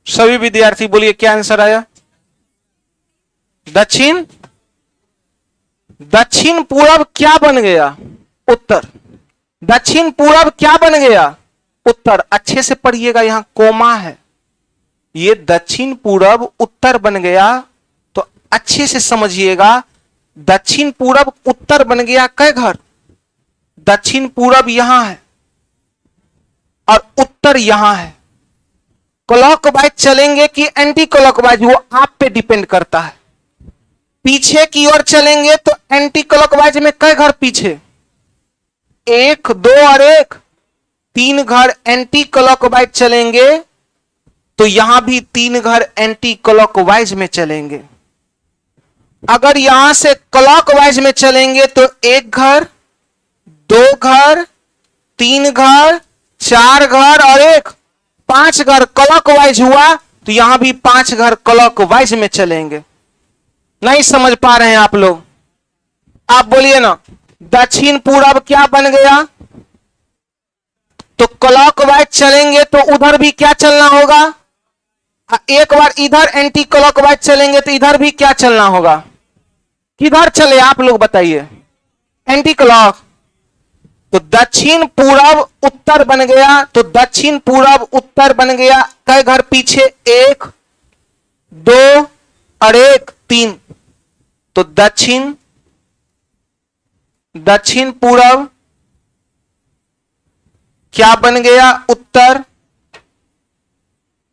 सभी विद्यार्थी बोलिए, क्या आंसर आया? दक्षिण दक्षिण पूरब क्या बन गया? उत्तर। दक्षिण पूरब क्या बन गया? उत्तर। अच्छे से पढ़िएगा, यहां कोमा है। ये दक्षिण पूरब उत्तर बन गया, तो अच्छे से समझिएगा। दक्षिण पूरब उत्तर बन गया कै घर? दक्षिण पूरब यहां है और उत्तर यहां है। क्लॉकवाइज चलेंगे कि एंटी क्लॉकवाइज, वो आप पे डिपेंड करता है। पीछे की ओर चलेंगे तो एंटी क्लॉकवाइज में कै घर पीछे? 1, 2 और 1, 3 घर एंटी क्लॉकवाइज चलेंगे, तो यहां भी 3 घर एंटी क्लॉकवाइज में चलेंगे। अगर यहां से क्लॉकवाइज में चलेंगे तो 1 घर, 2 घर, 3 घर, 4 घर और 1, 5 घर क्लॉकवाइज हुआ, तो यहां भी 5 घर क्लॉकवाइज में चलेंगे। नहीं समझ पा रहे हैं आप लोग? आप बोलिए ना, दक्षिण पूरब क्या बन गया? तो क्लॉकवाइज चलेंगे तो उधर भी क्या चलना होगा? एक बार इधर एंटी क्लॉकवाइज चलेंगे तो इधर भी क्या चलना होगा? किधर चले आप लोग बताइए? Anti clock. तो दक्षिण पूरब उत्तर बन गया, तो दक्षिण पूरब उत्तर बन गया कै घर पीछे? 1, 2 और 1, 3। तो दक्षिण पूरब क्या बन गया? उत्तर।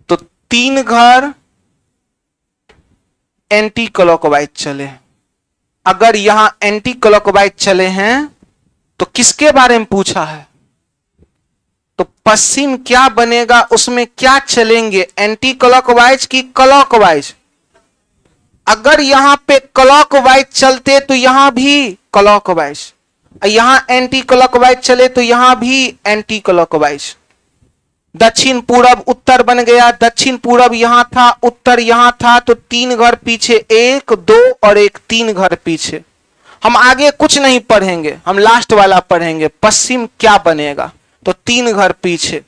तो 3 घर एंटी क्लॉकवाइज चले। अगर यहां एंटी क्लॉकवाइज चले हैं तो किसके बारे में पूछा है? तो पश्चिम क्या बनेगा, उसमें क्या चलेंगे, एंटी क्लॉकवाइज की क्लॉकवाइज? अगर यहां पे क्लॉकवाइज चलते तो यहां भी क्लॉकवाइज, यहां एंटी क्लॉकवाइज चले तो यहां भी एंटी क्लॉकवाइज। दक्षिण पूरब उत्तर बन गया, दक्षिण पूरब यहां था, उत्तर यहां था, तो 3 घर पीछे, 1, 2 और 1, 3 घर पीछे। हम आगे कुछ नहीं पढ़ेंगे, हम लास्ट वाला पढ़ेंगे, पश्चिम क्या बनेगा। तो 3 घर पीछे।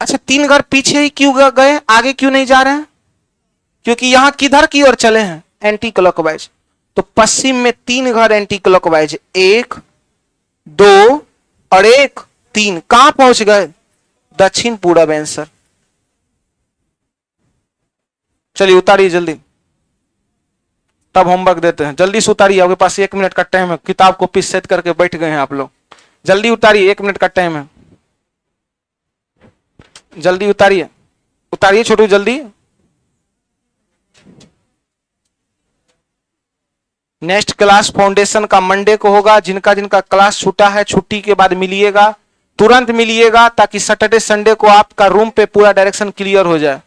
अच्छा, 3 घर पीछे ही क्यों गए, आगे क्यों नहीं जा रहे हैं? क्योंकि यहां किधर की ओर चले हैं? Anti clockwise. तो पश्चिम में 3 घर एंटी क्लॉकवाइज, 1, 2 और 1, 3। कहां पहुंच गए? दक्षिण पूरब आंसर। चलिए उतारिए जल्दी, तब होमवर्क देते हैं। जल्दी से उतारिए, आपके पास 1 मिनट का टाइम है। किताब कॉपी सेट करके बैठ गए हैं आप लोग। जल्दी उतारिए, 1 मिनट का टाइम है। जल्दी उतारिए, उतारिए छोटू जल्दी। नेक्स्ट क्लास फाउंडेशन का मंडे को होगा। जिनका जिनका क्लास छूटा है, छुट्टी के बाद मिलिएगा, तुरंत मिलिएगा, ताकि सैटरडे संडे को आपका रूम पे पूरा डायरेक्शन क्लियर हो जाए।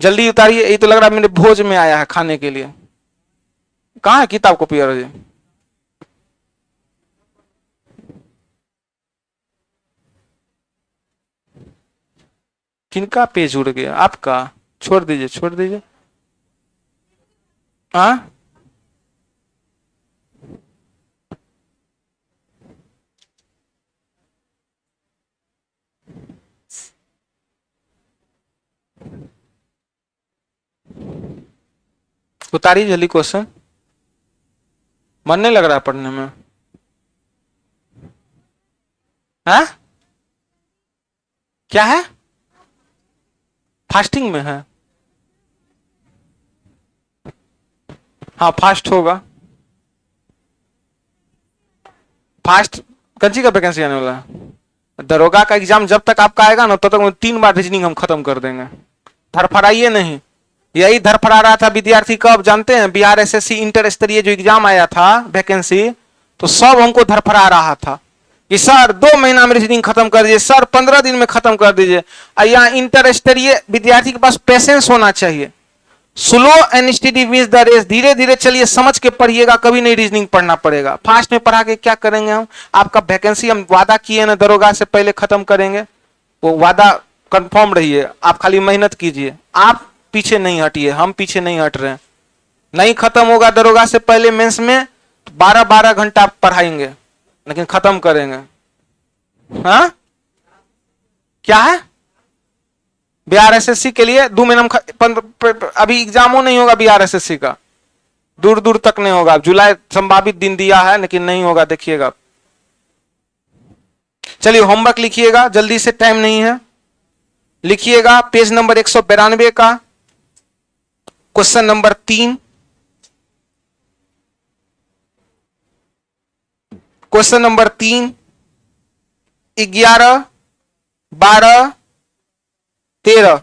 जल्दी उतारिए, ये तो लग रहा है मेरे भोज में आया है खाने के लिए। कहां है किताब कॉपी? और किनका पेज उड़ गया? आपका? छोड़ दीजिए, छोड़ दीजिए। हाँ, उतारिए जल्दी क्वेश्चन, मन नहीं लग रहा है पढ़ने में? हाँ, क्या है? फास्टिंग में है? हाँ फास्ट होगा। फास्ट कंची का वैकेंसी आने वाला है? दरोगा का एग्जाम जब तक आपका आएगा ना तब तक 3 बार रीजनिंग हम खत्म कर देंगे। धरफड़ाइए नहीं। यही धरफड़ा रहा था विद्यार्थी कब जानते हैं? बिहार एसएससी इंटर स्तरीय जो एग्जाम आया था वैकेंसी, तो सब हमको धरफड़ा रहा था कि सर 2 महीना में रीजनिंग खत्म कर दीजिए, सर 15 दिन में खत्म कर दीजिए। यहाँ इंटर स्तरीय विद्यार्थी के पास पेशेंस होना चाहिए। Slow and study wins the race, धीरे धीरे चलिए, समझ के पढ़िएगा, कभी नहीं रीजनिंग पढ़ना पड़ेगा। फास्ट में पढ़ा के क्या करेंगे हम? आपका वैकेंसी हम वादा किए ना दरोगा से पहले खत्म करेंगे, वो वादा कंफर्म रहिए। आप खाली मेहनत कीजिए, आप पीछे नहीं हटिए, हम पीछे नहीं हट रहे हैं। नहीं खत्म होगा दरोगा से पहले मेंस में, 12-12 घंटा पढ़ाएंगे लेकिन खत्म करेंगे। हाँ क्या है? बिहार एसएससी के लिए 2 महीना में अभी एग्जामों नहीं होगा बिहार एसएससी का, दूर दूर तक नहीं होगा। जुलाई संभावित दिन दिया है लेकिन नहीं होगा, देखिएगा। चलिए होमवर्क लिखिएगा जल्दी से, टाइम नहीं है। लिखिएगा पेज नंबर 192 का question number 3, question number 3, 11, 12, 13,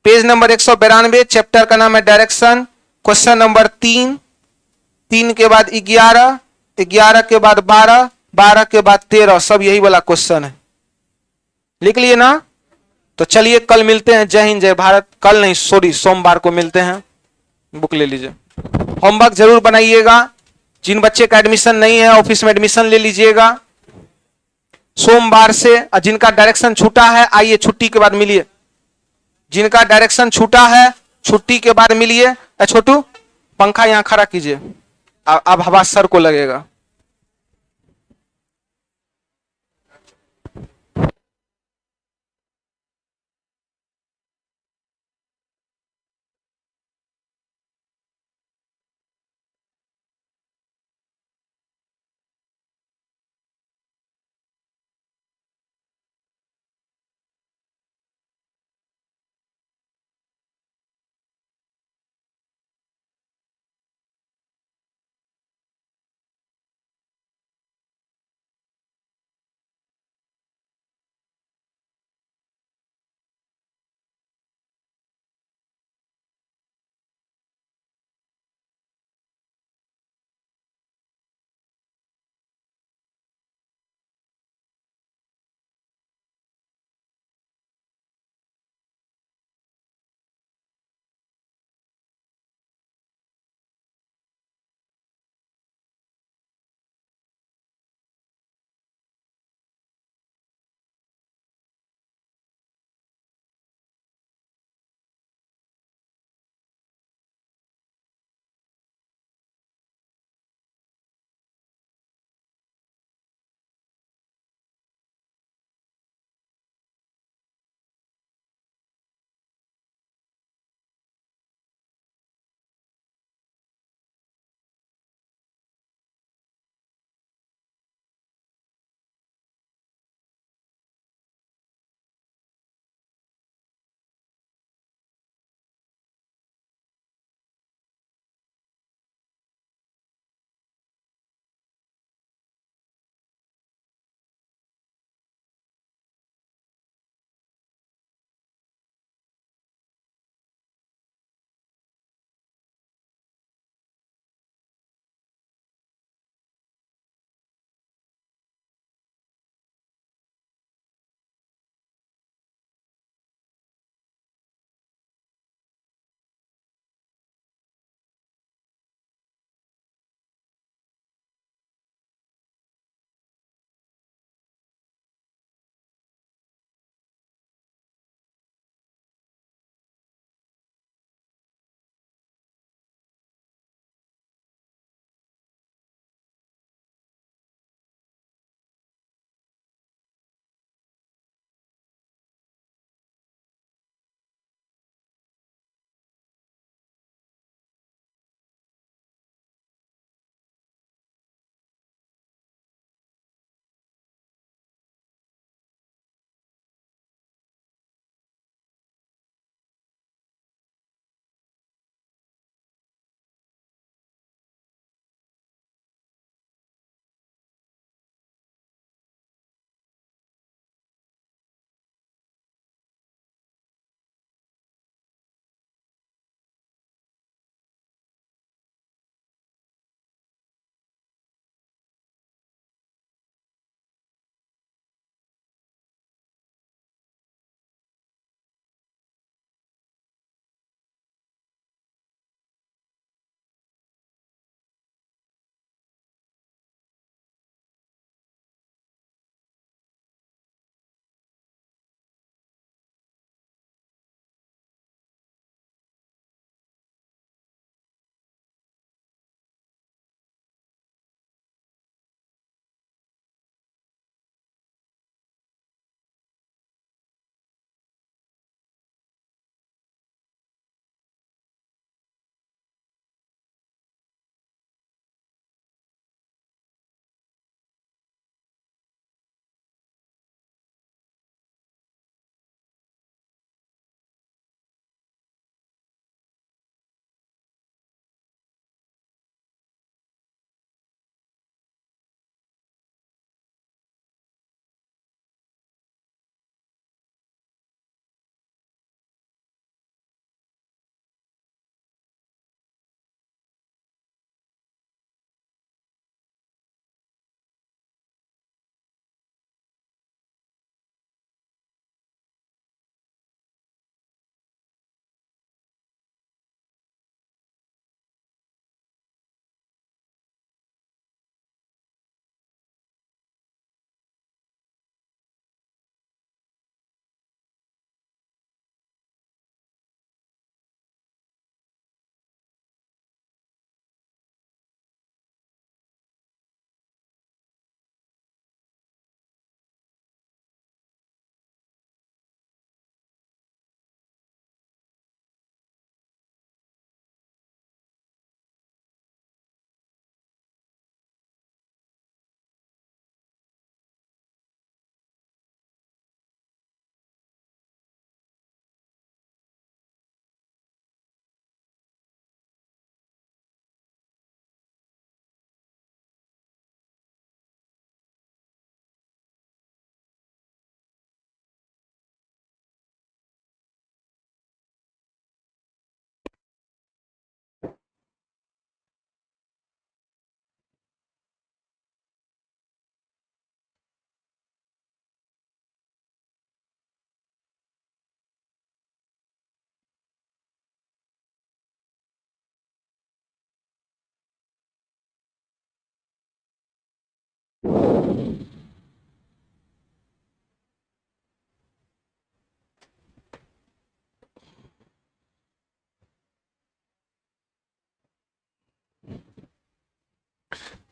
page number 192, chapter का नाम है डायरेक्शन। क्वेश्चन नंबर 3, 3 के बाद 11, 11 के बाद 12, 12 के बाद 13, सब यही वाला क्वेश्चन है। लिख लिए ना? तो चलिए कल मिलते हैं। जय हिंद जय भारत। कल नहीं, सॉरी, सोमवार को मिलते हैं। बुक ले लीजिए, होमवर्क जरूर बनाइएगा। जिन बच्चे का एडमिशन नहीं है ऑफिस में एडमिशन ले लीजिएगा सोमवार से। और जिनका डायरेक्शन छूटा है आइए छुट्टी के बाद मिलिए। जिनका डायरेक्शन छूटा है छुट्टी के बाद मिलिए। छोटू पंखा यहां खड़ा कीजिए, अब हवा सर को लगेगा।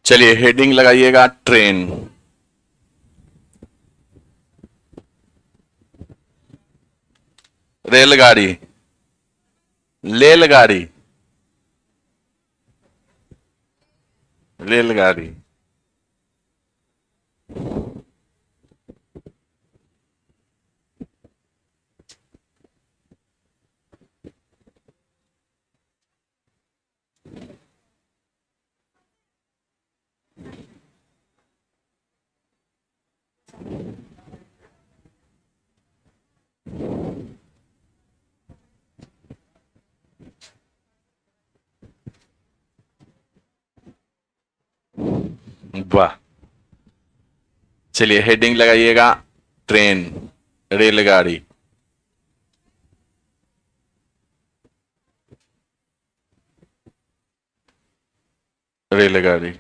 चलिए हेडिंग लगाइएगा ट्रेन। रेलगाड़ी। रेलगाड़ी। रेलगाड़ी। वाह। चलिए हेडिंग लगाइएगा ट्रेन। रेलगाड़ी। रेलगाड़ी।